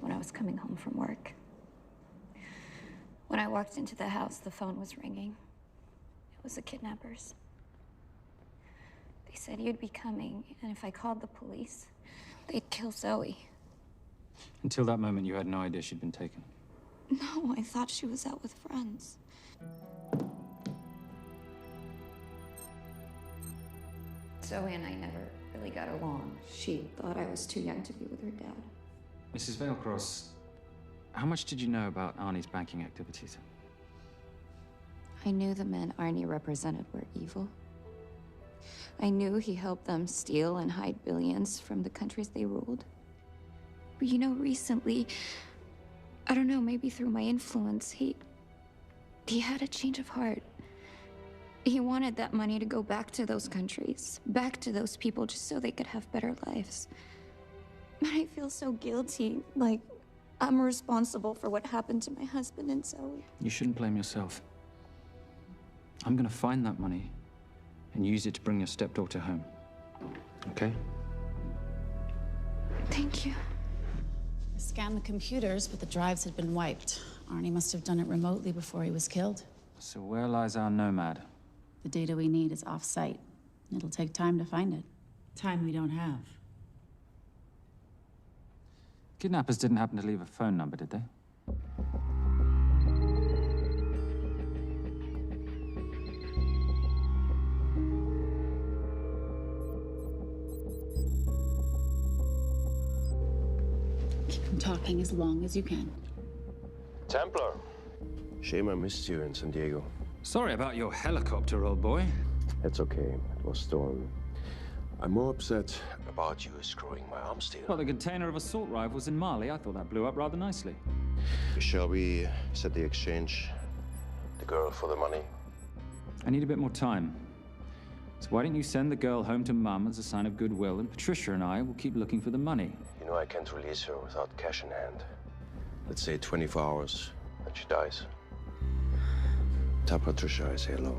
when I was coming home from work. When I walked into the house, the phone was ringing. It was the kidnappers. They said you'd be coming, and if I called the police, they'd kill Zoe. Until that moment, you had no idea she'd been taken. No, I thought she was out with friends. Zoe and I never really got along. She thought I was too young to be with her dad. Mrs. Veilcross, how much did you know about Arnie's banking activities? I knew the men Arnie represented were evil. I knew he helped them steal and hide billions from the countries they ruled. But you know, recently, I don't know, maybe through my influence, he had a change of heart. He wanted that money to go back to those countries, back to those people, just so they could have better lives. But I feel so guilty, like I'm responsible for what happened to my husband and Zoe. You shouldn't blame yourself. I'm gonna find that money and use it to bring your stepdaughter home. Okay? Thank you. I scanned the computers, but the drives had been wiped. Arnie must have done it remotely before he was killed. So where lies our nomad? The data we need is off-site. It'll take time to find it. Time we don't have. Kidnappers didn't happen to leave a phone number, did they? Keep them talking as long as you can. Templar. Shame I missed you in San Diego. Sorry about your helicopter, old boy. It's okay. It was stormy. I'm more upset about you screwing my arms deal. Well, the container of assault rifles in Mali, I thought that blew up rather nicely. Shall we set the exchange? The girl for the money? I need a bit more time. So why don't you send the girl home to Mum as a sign of goodwill, and Patricia and I will keep looking for the money. You know I can't release her without cash in hand. Let's say 24 hours, and she dies. Tell Patricia I say hello.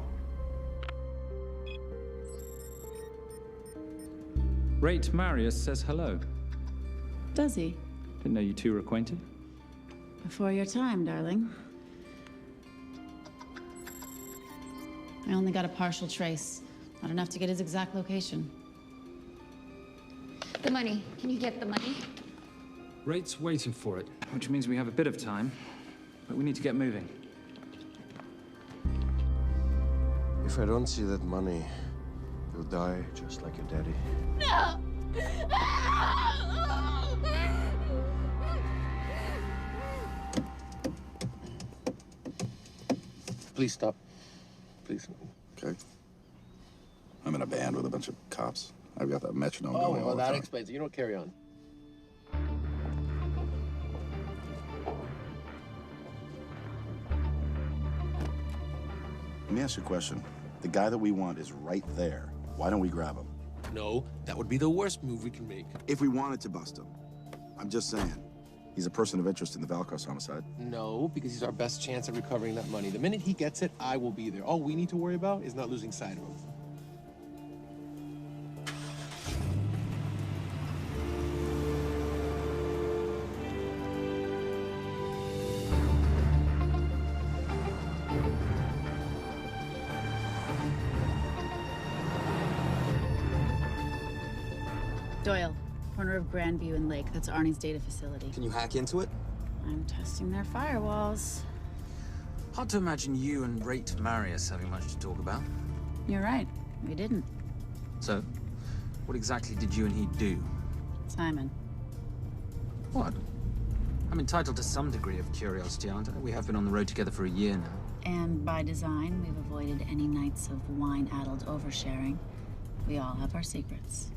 Rate Marius says hello. Does he? Didn't know you two were acquainted. Before your time, darling. I only got a partial trace. Not enough to get his exact location. The money. Can you get the money? Rate's waiting for it, which means we have a bit of time, but we need to get moving. If I don't see that money, you'll die just like your daddy. No! Please stop. Please. Okay. I'm in a band with a bunch of cops. I've got that metronome Oh, going all well, the that time. explains it. You don't carry on. Let me ask you a question. The guy that we want is right there. Why don't we grab him? No, that would be the worst move we can make. If we wanted to bust him. I'm just saying. He's a person of interest in the Valkos homicide. No, because he's our best chance at recovering that money. The minute he gets it, I will be there. All we need to worry about is not losing sight of him. Doyle, corner of Grandview and Lake. That's Arnie's data facility. Can you hack into it? I'm testing their firewalls. Hard to imagine you and Rate Marius having much to talk about. You're right. We didn't. So, what exactly did you and he do? Simon. What? I'm entitled to some degree of curiosity, aren't I? We have been on the road together for a year now. And by design, we've avoided any nights of wine-addled oversharing. We all have our secrets.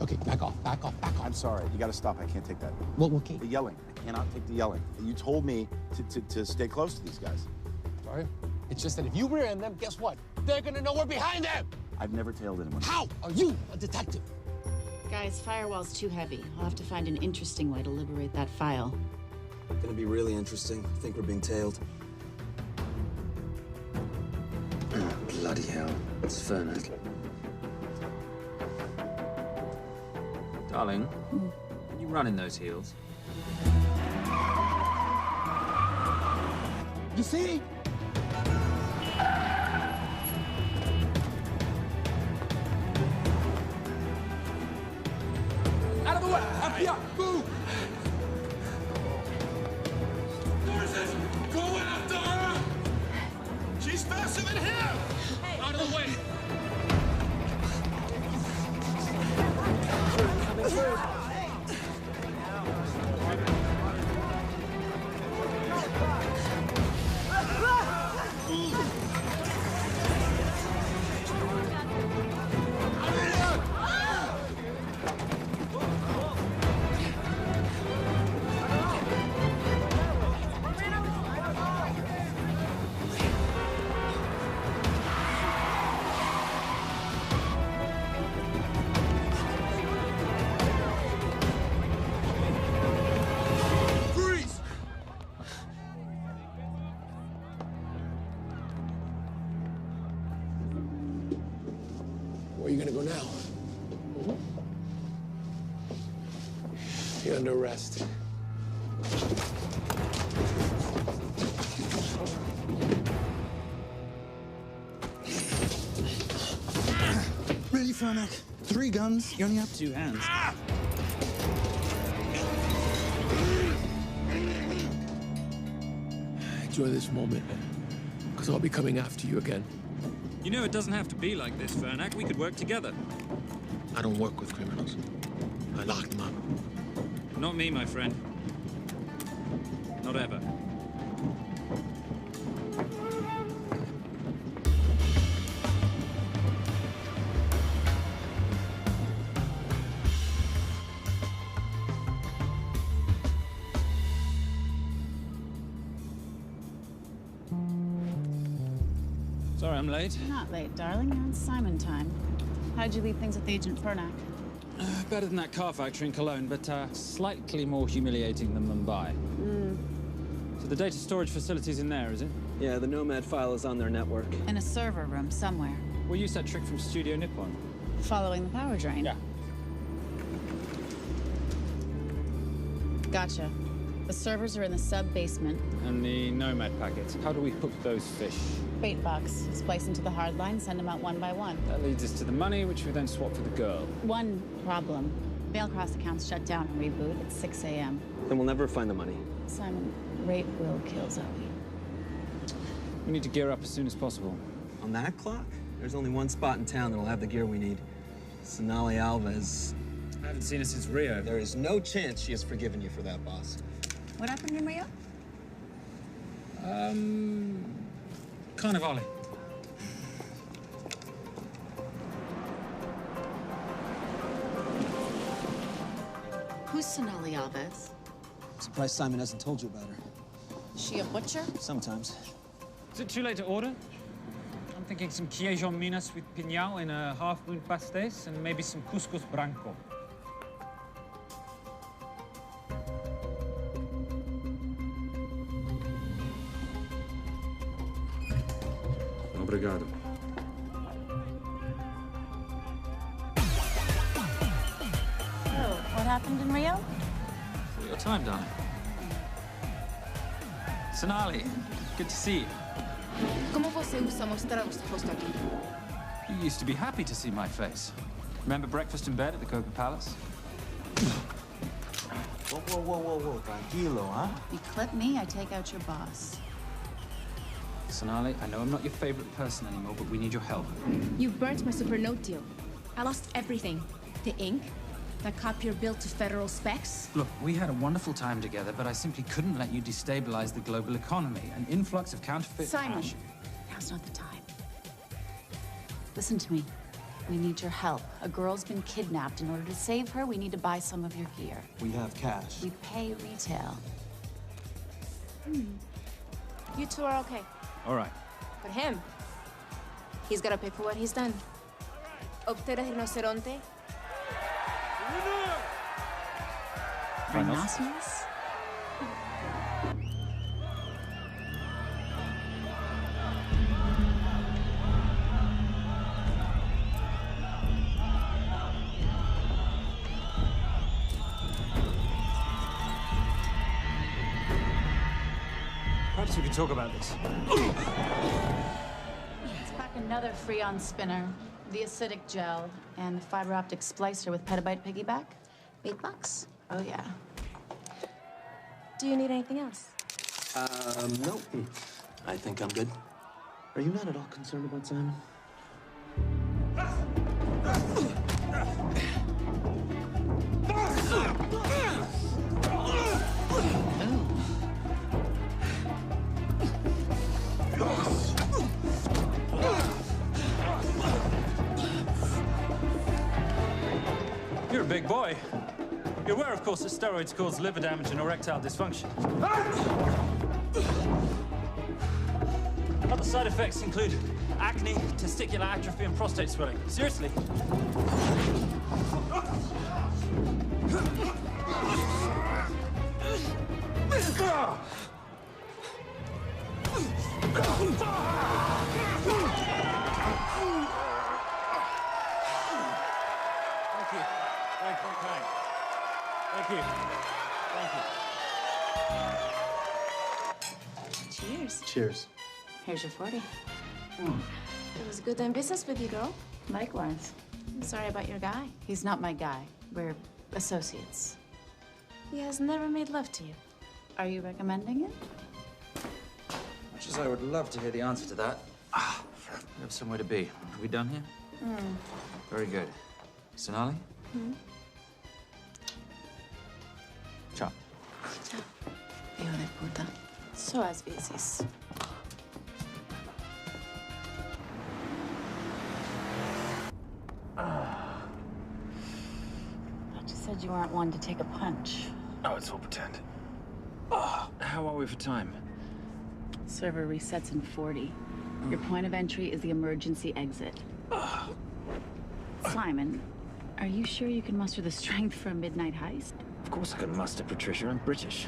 Okay, back off, back off, back off. I'm sorry. You gotta stop. I can't take that. Well, okay. The yelling. I cannot take the yelling. You told me to stay close to these guys. Sorry? It's just that if you rear end them, guess what? They're gonna know we're behind them! I've never tailed anyone. How are you a detective? Guys, firewall's too heavy. I'll have to find an interesting way to liberate that file. Gonna be really interesting. I think we're being tailed. Blood. Bloody hell. It's Fernac. Darling, you run in those heels. You see? Out of the way! Up here! Move! Go after her! She's faster than him! Out of the way! Coming through. Where are you gonna go now? You're under arrest. Really, Fernac? 3 guns? You only have 2 hands. Enjoy this moment, because I'll be coming after you again. You know it doesn't have to be like this, Fernac. We could work together. I don't work with criminals. I lock them up. Not me, my friend. Not ever. Sorry, I'm late. You're not late, darling. You're on Simon time. How'd you leave things with Agent Fernac? Better than that car factory in Cologne, but slightly more humiliating than Mumbai. So the data storage facility's in there, is it? Yeah, the Nomad file is on their network. In a server room somewhere. We'll use that trick from Studio Nippon. Following the power drain. Yeah. Gotcha. The servers are in the sub-basement. And the Nomad packets. How do we hook those fish? Bait box. Splice into the hard line, send them out one by one. That leads us to the money, which we then swap for the girl. One problem. Bailcross accounts shut down and reboot at 6 a.m. Then we'll never find the money. Simon, rape will kill Zoe. We need to gear up as soon as possible. On that clock? There's only one spot in town that'll have the gear we need. Sonali Alves. I haven't seen her since Rio. There is no chance she has forgiven you for that, boss. What happened in Rio? Carnivale. Who's Sonali Alves? Surprised Simon hasn't told you about her. Is she a butcher? Sometimes. Is it too late to order? I'm thinking some queijo minas with piñao in a half-moon pastéis and maybe some couscous branco. Obrigado. Oh, what happened in Rio? For your time, darling. Sonali, good to see you. ¿Cómo você usa mostrar o rosto aqui? You used to be happy to see my face. Remember breakfast in bed at the Coca Palace? Whoa. Tranquilo, huh? You clip me, I take out your boss. Sonali, I know I'm not your favorite person anymore, but we need your help. You burnt my supernote deal. I lost everything. The ink, the copier built to federal specs. Look, we had a wonderful time together, but I simply couldn't let you destabilize the global economy. An influx of counterfeit Simon, cash. now's not the time. Listen to me. We need your help. A girl's been kidnapped. In order to save her, we need to buy some of your gear. We have cash. We pay retail. You two are okay. All right. But him, he's gotta pay for what he's done. Obtera rinoceronte. Rhinoceros? Perhaps we could talk about this. Let's pack another Freon spinner, the acidic gel, and the fiber optic splicer with petabyte piggyback. $8? Oh, yeah. Do you need anything else? No. I think I'm good. Are you not at all concerned about Simon? You're a big boy. You're aware, of course, that steroids cause liver damage and erectile dysfunction. Other side effects include acne, testicular atrophy, and prostate swelling. Seriously. Thank you. Thank you. Thank you. Thank you. Cheers. Cheers. Here's your 40. It was good doing business with you, girl. Likewise. I'm sorry about your guy. He's not my guy. We're associates. He has never made love to you. Are you recommending it? Much as I would love to hear the answer to that, we have somewhere to be. Are we done here? Very good. Sonali? Ciao. Ciao. Hijo de puta. So as veces. You said you weren't one to take a punch. Oh, it's all pretend. How are we for time? Server resets in 40. Your point of entry is the emergency exit. Simon, are you sure you can muster the strength for a midnight heist? Of course I can muster, Patricia. I'm British.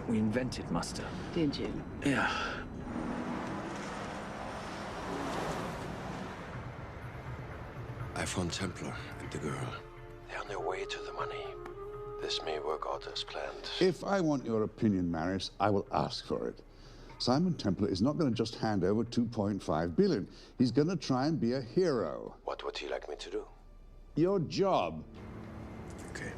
We invented muster. Did you? Yeah. I found Templar and the girl. They're on their way to the money. This may work out as planned. If I want your opinion, Maris, I will ask for it. Simon Templar is not going to just hand over 2.5 billion. He's going to try and be a hero. What would he like me to do? Your job. Okay.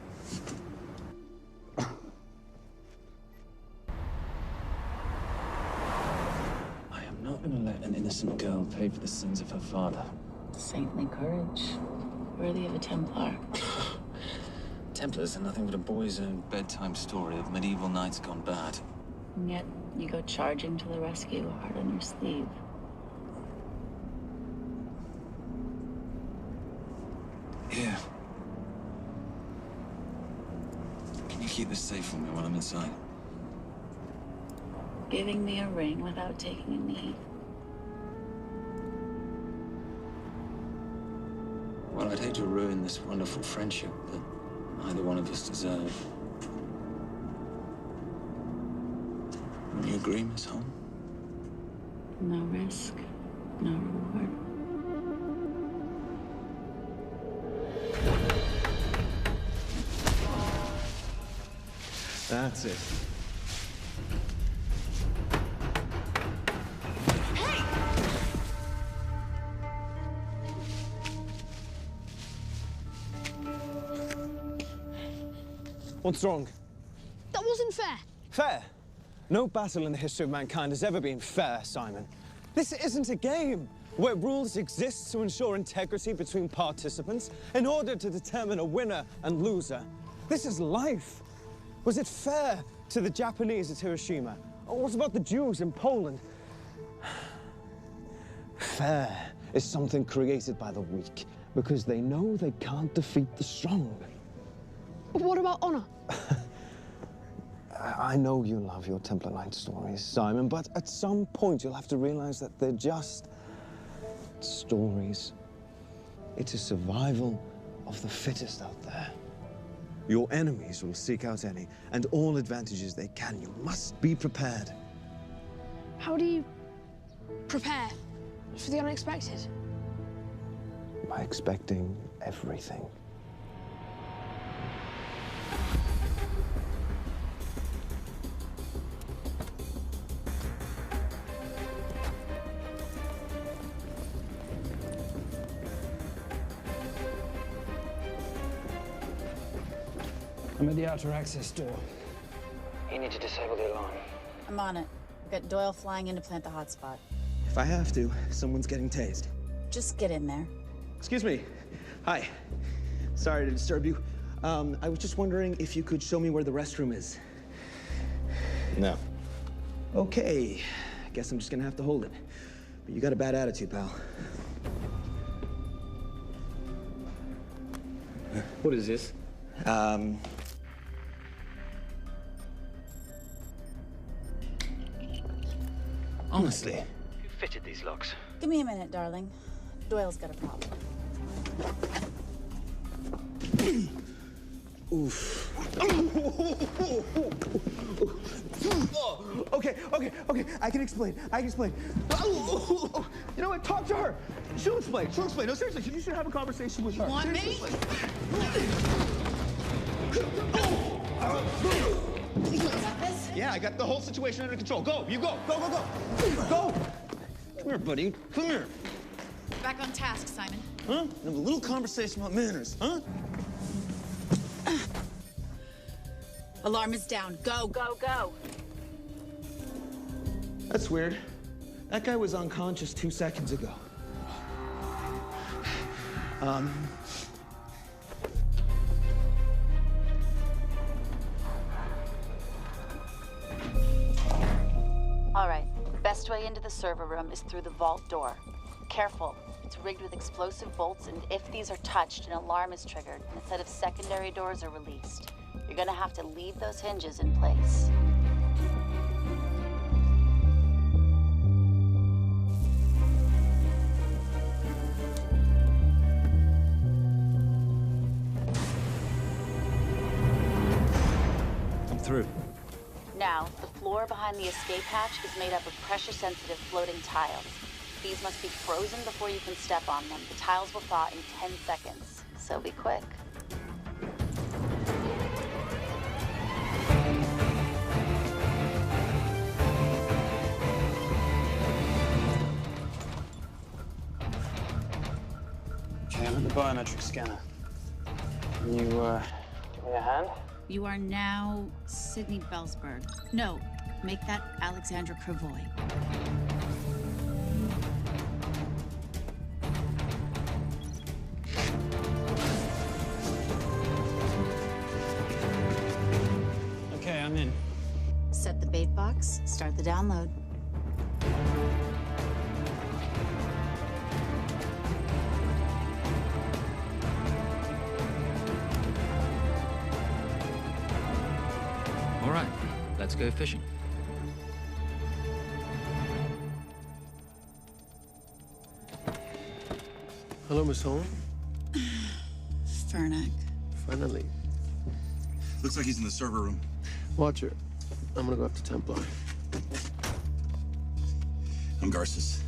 I am not going to let an innocent girl pay for the sins of her father. Saintly courage. Worthy of a Templar. Templars are nothing but a boy's own bedtime story of medieval knights gone bad. And yet, you go charging to the rescue, heart on your sleeve. Here. Can you keep this safe for me while I'm inside? Giving me a ring without taking a knee. Well, I'd hate to ruin this wonderful friendship that neither one of us deserve. You agree, Miss Holm? No risk, no reward. That's it. What's wrong? That wasn't fair. Fair? No battle in the history of mankind has ever been fair, Simon. This isn't a game where rules exist to ensure integrity between participants in order to determine a winner and loser. This is life. Was it fair to the Japanese at Hiroshima? Or what about the Jews in Poland? Fair is something created by the weak because they know they can't defeat the strong. What about honor? I know you love your Templar Knight stories, Simon, but at some point you'll have to realize that they're just stories. It is survival of the fittest out there. Your enemies will seek out any and all advantages they can. You must be prepared. How do you prepare for the unexpected? By expecting everything. I'm at the outer access door. You need to disable the alarm. I'm on it. We've got Doyle flying in to plant the hotspot. If I have to, someone's getting tased. Just get in there. Excuse me. Hi. Sorry to disturb you. I was just wondering if you could show me where the restroom is. No. Okay. I guess I'm just gonna have to hold it. But you got a bad attitude, pal. What is this? Honestly. Who fitted these locks? Give me a minute, darling. Doyle's got a problem. Oof. Okay. I can explain. You know what? Talk to her. She'll explain. No, seriously, you should have a conversation with her. You want me? You got this? Yeah, I got the whole situation under control. Go, you go. Go. Go. Come here, buddy. Come here. Back on task, Simon. Huh? Have a little conversation about manners, huh? Alarm is down. Go. That's weird. That guy was unconscious 2 seconds ago. All right. Best way into the server room is through the vault door. Careful. It's rigged with explosive bolts, and if these are touched, an alarm is triggered, and a set of secondary doors are released. You're gonna have to leave those hinges in place. I'm through. Now, the floor behind the escape hatch is made up of pressure-sensitive floating tiles. These must be frozen before you can step on them. The tiles will thaw in 10 seconds, so be quick. Okay, I'm at the biometric scanner. Can you, give me a hand? You are now Sydney Bellsberg. No, make that Alexandra Cravoy. Okay, I'm in. Set the bait box, start the download. All right, let's go fishing. Hello, Miss Holmes. Fernac. Finally. Looks like he's in the server room. Watcher, I'm gonna go after Templar. I'm Garces.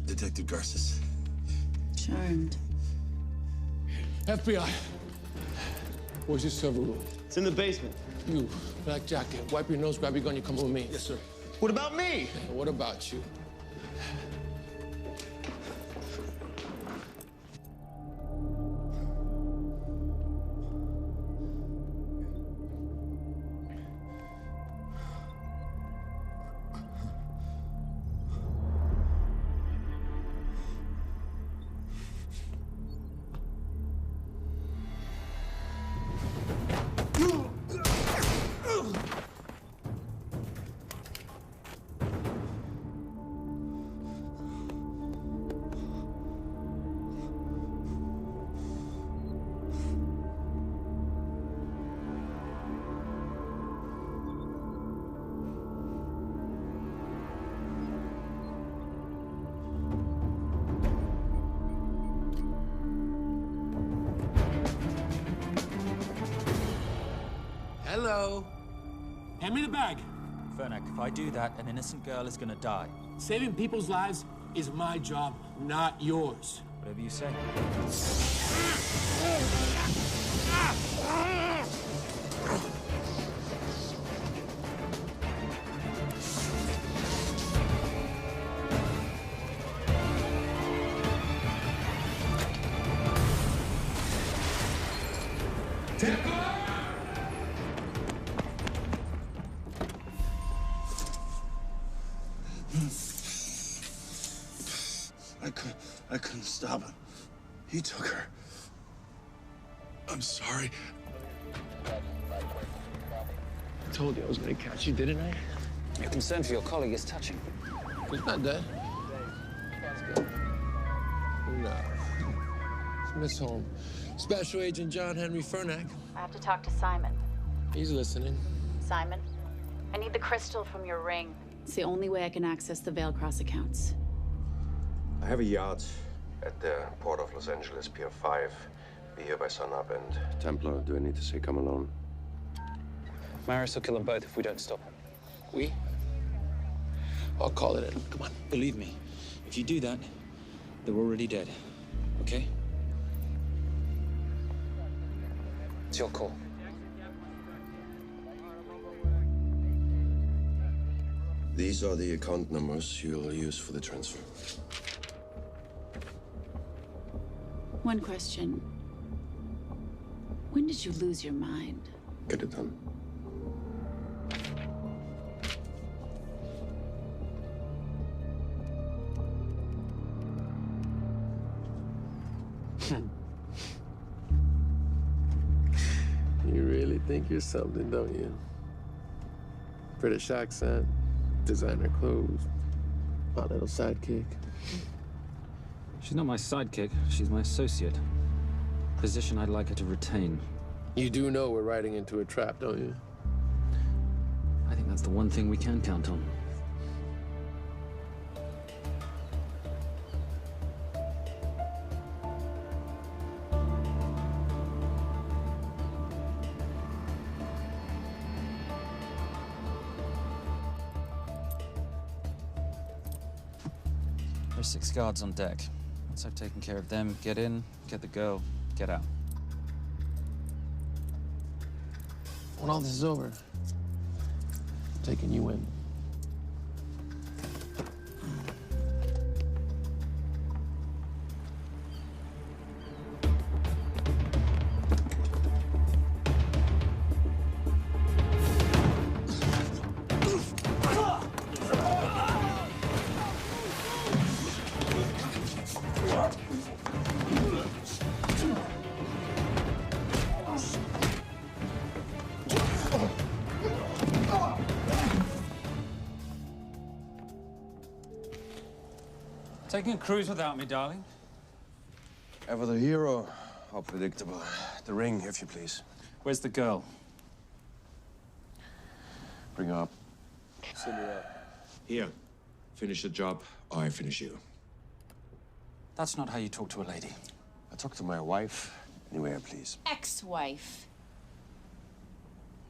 Detective Garces. Charmed. FBI. Where's your server room? It's in the basement. You, black jacket, wipe your nose, grab your gun, you come with me. Yes, sir. What about me? What about you? Hello. Hand me the bag. Fernac, if I do that, an innocent girl is gonna die. Saving people's lives is my job, not yours. Whatever you say. Stop. He took her. I'm sorry. I told you I was gonna catch you, didn't I? Your concern for your colleague is touching. He's not dead. Let's go. No. It's Miss Holmes. Special Agent John Henry Fernack. I have to talk to Simon. He's listening. Simon, I need the crystal from your ring. It's the only way I can access the Veilcross accounts. I have a yacht at the port of Los Angeles, Pier 5. Be here by sunup, and Templar, do I need to say come alone? Maris will kill them both if we don't stop him. We? I'll call it in. Come on. Believe me, if you do that, they're already dead. Okay? It's your call. These are the account numbers you'll use for the transfer. One question. When did you lose your mind? Get it done. You really think you're something, don't you? British accent, designer clothes, my little sidekick. She's not my sidekick. She's my associate. Position I'd like her to retain. You do know we're riding into a trap, don't you? I think that's the one thing we can count on. There's 6 guards on deck. Once I've taken care of them, get in, get the girl, get out. When all this is over, I'm taking you in. Taking a cruise without me, darling? Ever the hero? How predictable. The ring, if you please. Where's the girl? Bring her up. Send her up. Here. Finish the job, or I finish you. That's not how you talk to a lady. I talk to my wife anywhere, please. Ex-wife.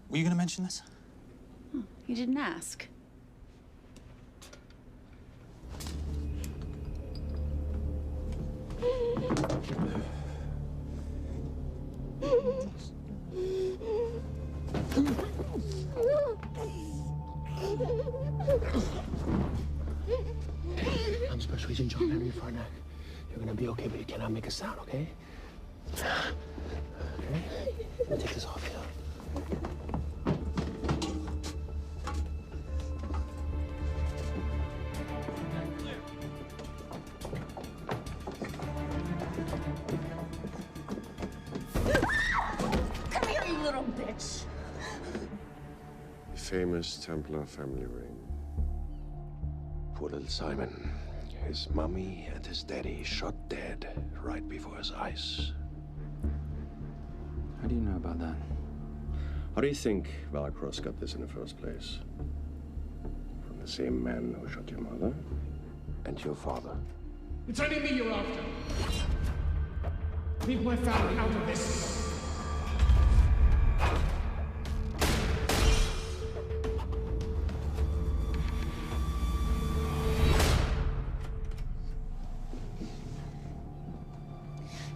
Were you going to mention this? You didn't ask. I'm Special Agent John Henry Fernack. You're gonna be okay, but you cannot make a sound, okay? Okay? Let me take this off you. Come here, you little bitch. The famous Templar family ring. Poor little Simon. His mummy and his daddy shot dead right before his eyes. How do you know about that? How do you think Veilcross got this in the first place? From the same man who shot your mother and your father. It's only me you're after. Leave my family out of this.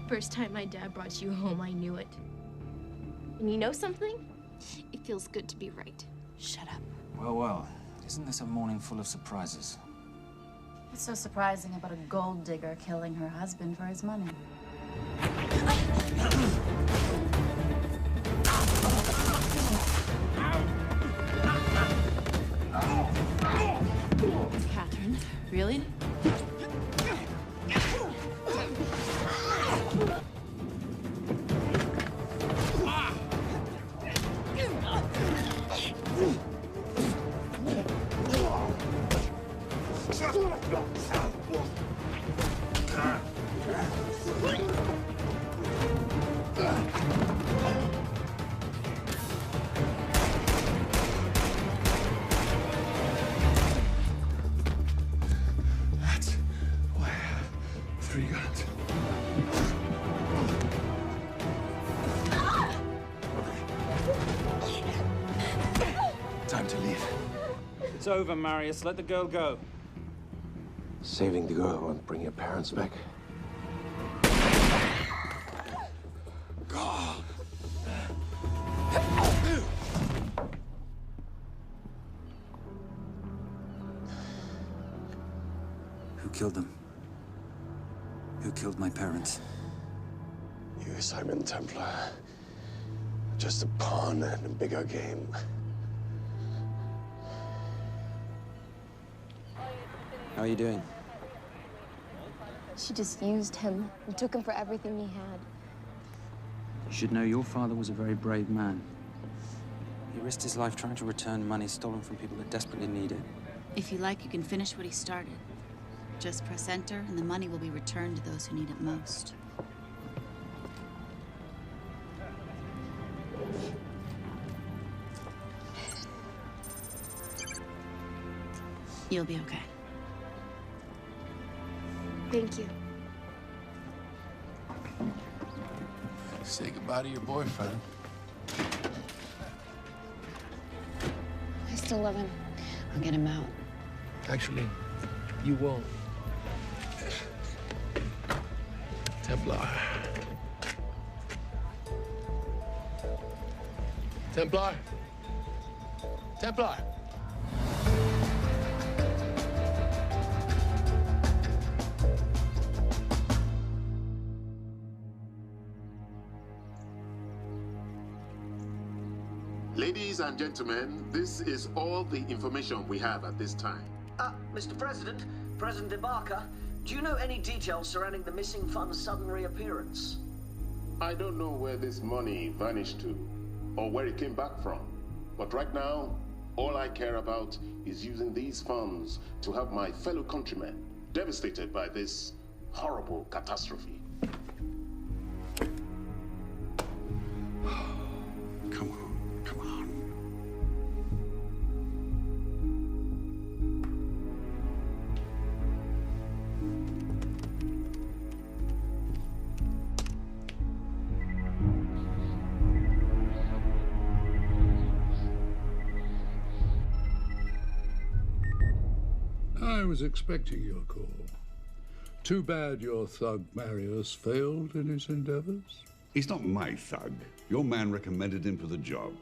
First time my dad brought you home, I knew it. And you know something? It feels good to be right. Shut up. Well, well. Isn't this a morning full of surprises? What's so surprising about a gold digger killing her husband for his money? Catherine, really? to leave. It's over, Marius. Let the girl go. Saving the girl won't bring your parents back. God. Who killed them? Who killed my parents? You, Simon Templar. Just a pawn in a bigger game. How are you doing? She just used him and took him for everything he had. You should know your father was a very brave man. He risked his life trying to return money stolen from people that desperately need it. If you like, you can finish what he started. Just press enter, and the money will be returned to those who need it most. You'll be okay. Thank you. Say goodbye to your boyfriend. I still love him. I'll get him out. Actually, you won't. Templar. Templar. Templar. Ladies and gentlemen, this is all the information we have at this time. Mr. President, President Ibaka, do you know any details surrounding the missing fund's sudden reappearance? I don't know where this money vanished to, or where it came back from. But right now, all I care about is using these funds to help my fellow countrymen devastated by this horrible catastrophe. Come on, come on. I was expecting your call. Too bad your thug Marius failed in his endeavors. He's not my thug. Your man recommended him for the job.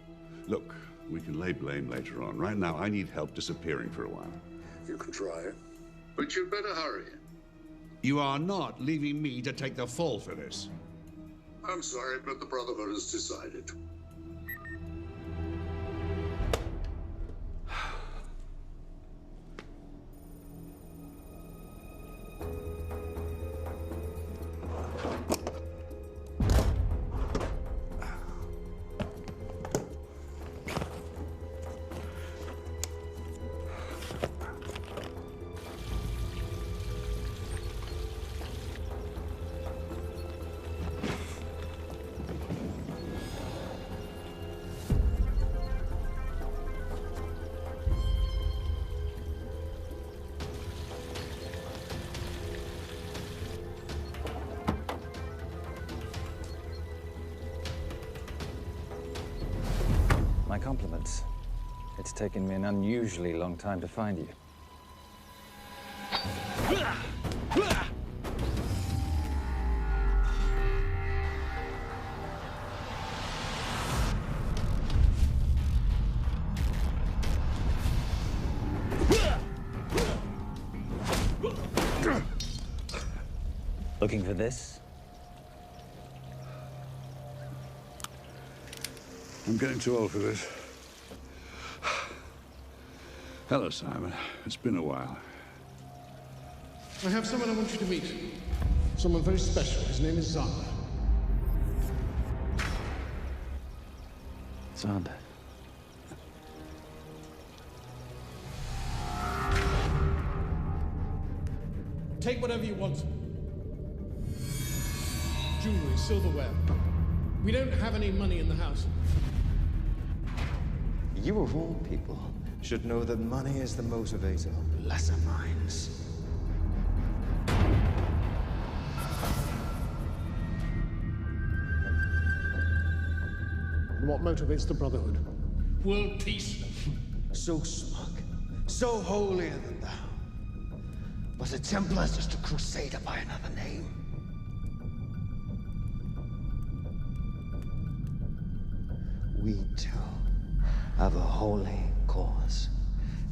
Look, we can lay blame later on. Right now, I need help disappearing for a while. You can try it, but you'd better hurry. You are not leaving me to take the fall for this. I'm sorry, but the Brotherhood has decided. My compliments. It's taken me an unusually long time to find you. Looking for this? I'm getting too old for this. Hello, Simon. It's been a while. I have someone I want you to meet. Someone very special. His name is Zander. Zander. Take whatever you want. Jewelry, silverware. We don't have any money in the house. You of all people should know that money is the motivator of lesser minds. And what motivates the Brotherhood? World peace. so smug, so holier than thou. But a Templar's just a crusader by another name. We too have a holy cause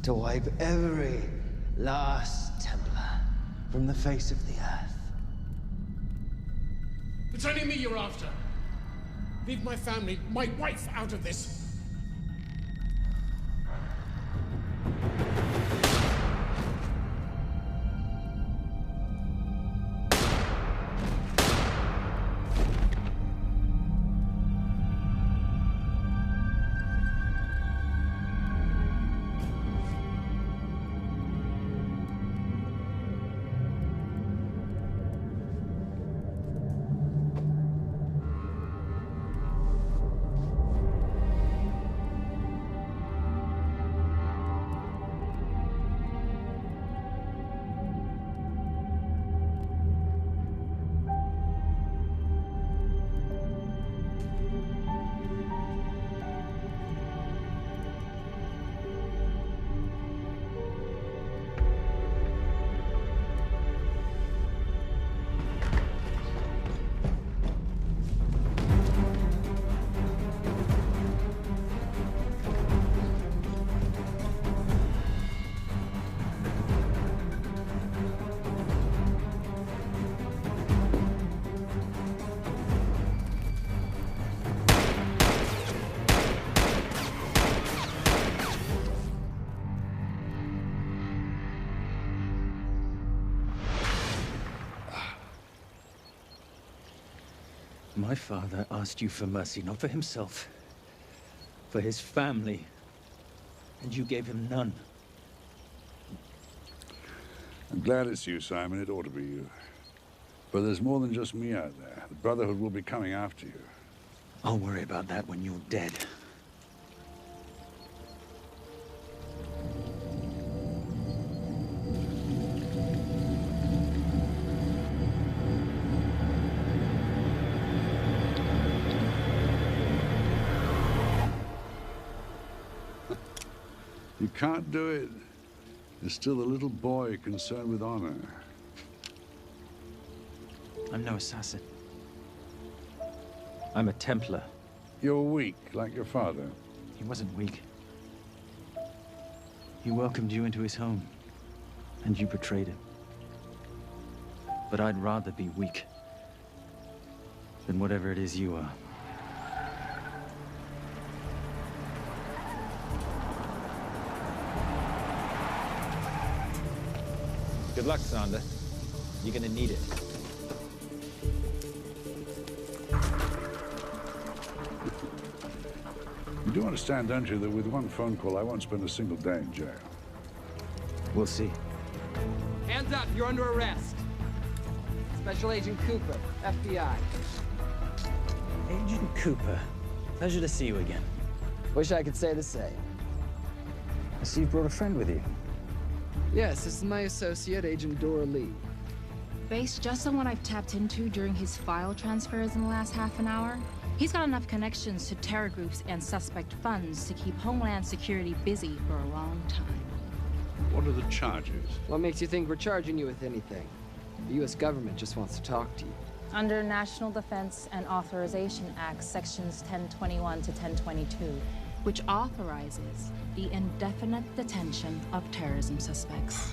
to wipe every last Templar from the face of the earth. It's only me you're after. Leave my family, my wife, out of this. My father asked you for mercy, not for himself, for his family, and you gave him none. I'm glad it's you, Simon. It ought to be you. But there's more than just me out there. The Brotherhood will be coming after you. I'll worry about that when you're dead. You can't do it. You're still a little boy concerned with honor. I'm no assassin. I'm a Templar. You're weak, like your father. He wasn't weak. He welcomed you into his home, and you betrayed him. But I'd rather be weak than whatever it is you are. Good luck, Sander. You're gonna need it. You do understand, don't you, that with one phone call, I won't spend a single day in jail. We'll see. Hands up, you're under arrest. Special Agent Cooper, FBI. Agent Cooper, pleasure to see you again. Wish I could say the same. I see you brought a friend with you. Yes, this is my associate, Agent Dora Lee. Based just on what I've tapped into during his file transfers in the last half an hour, he's got enough connections to terror groups and suspect funds to keep Homeland Security busy for a long time. What are the charges? What makes you think we're charging you with anything? The U.S. government just wants to talk to you. Under National Defense and Authorization Act, Sections 1021 to 1022, which authorizes the indefinite detention of terrorism suspects.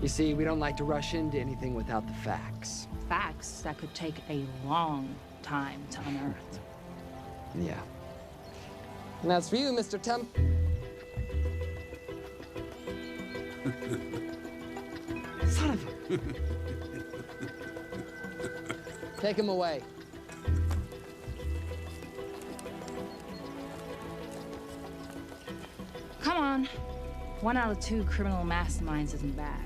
You see, we don't like to rush into anything without the facts. Facts that could take a long time to unearth. Yeah. And that's for you, Mr. Temp. Son of a... Take him away. Come on. 1 out of 2 criminal masterminds isn't bad.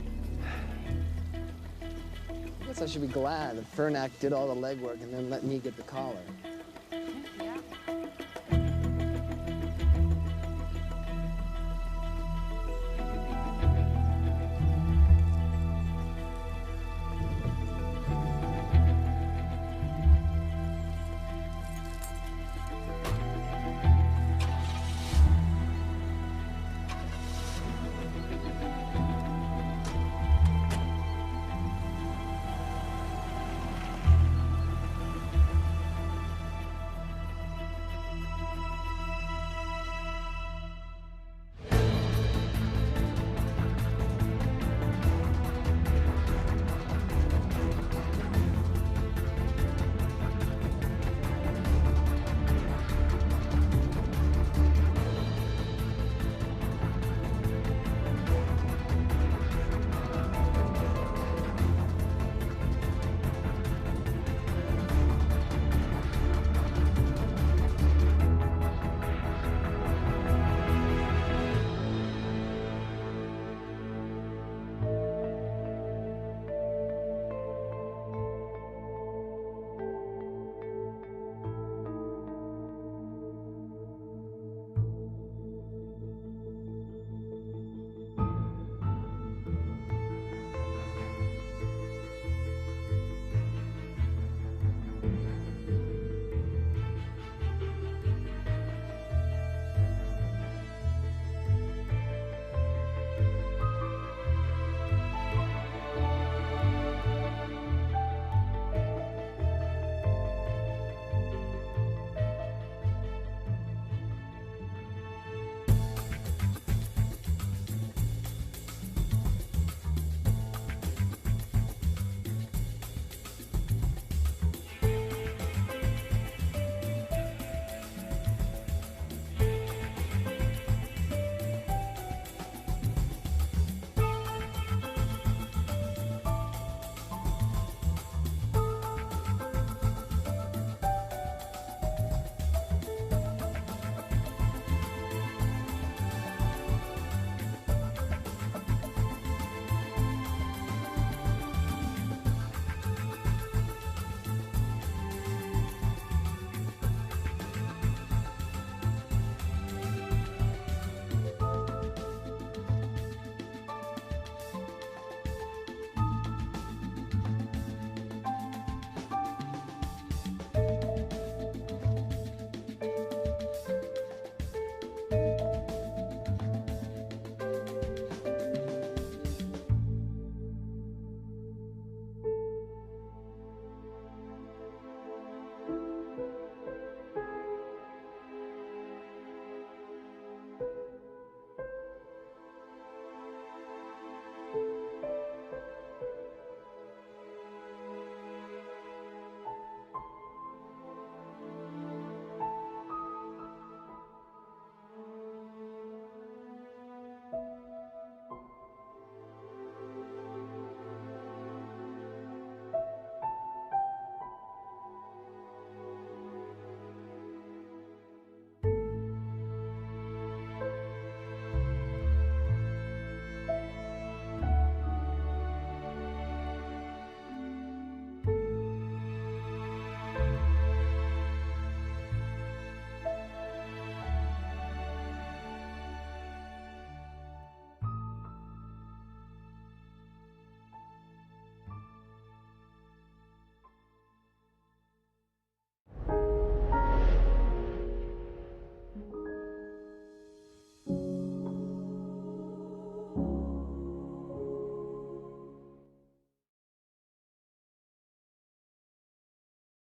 I guess I should be glad that Fernak did all the legwork and then let me get the collar.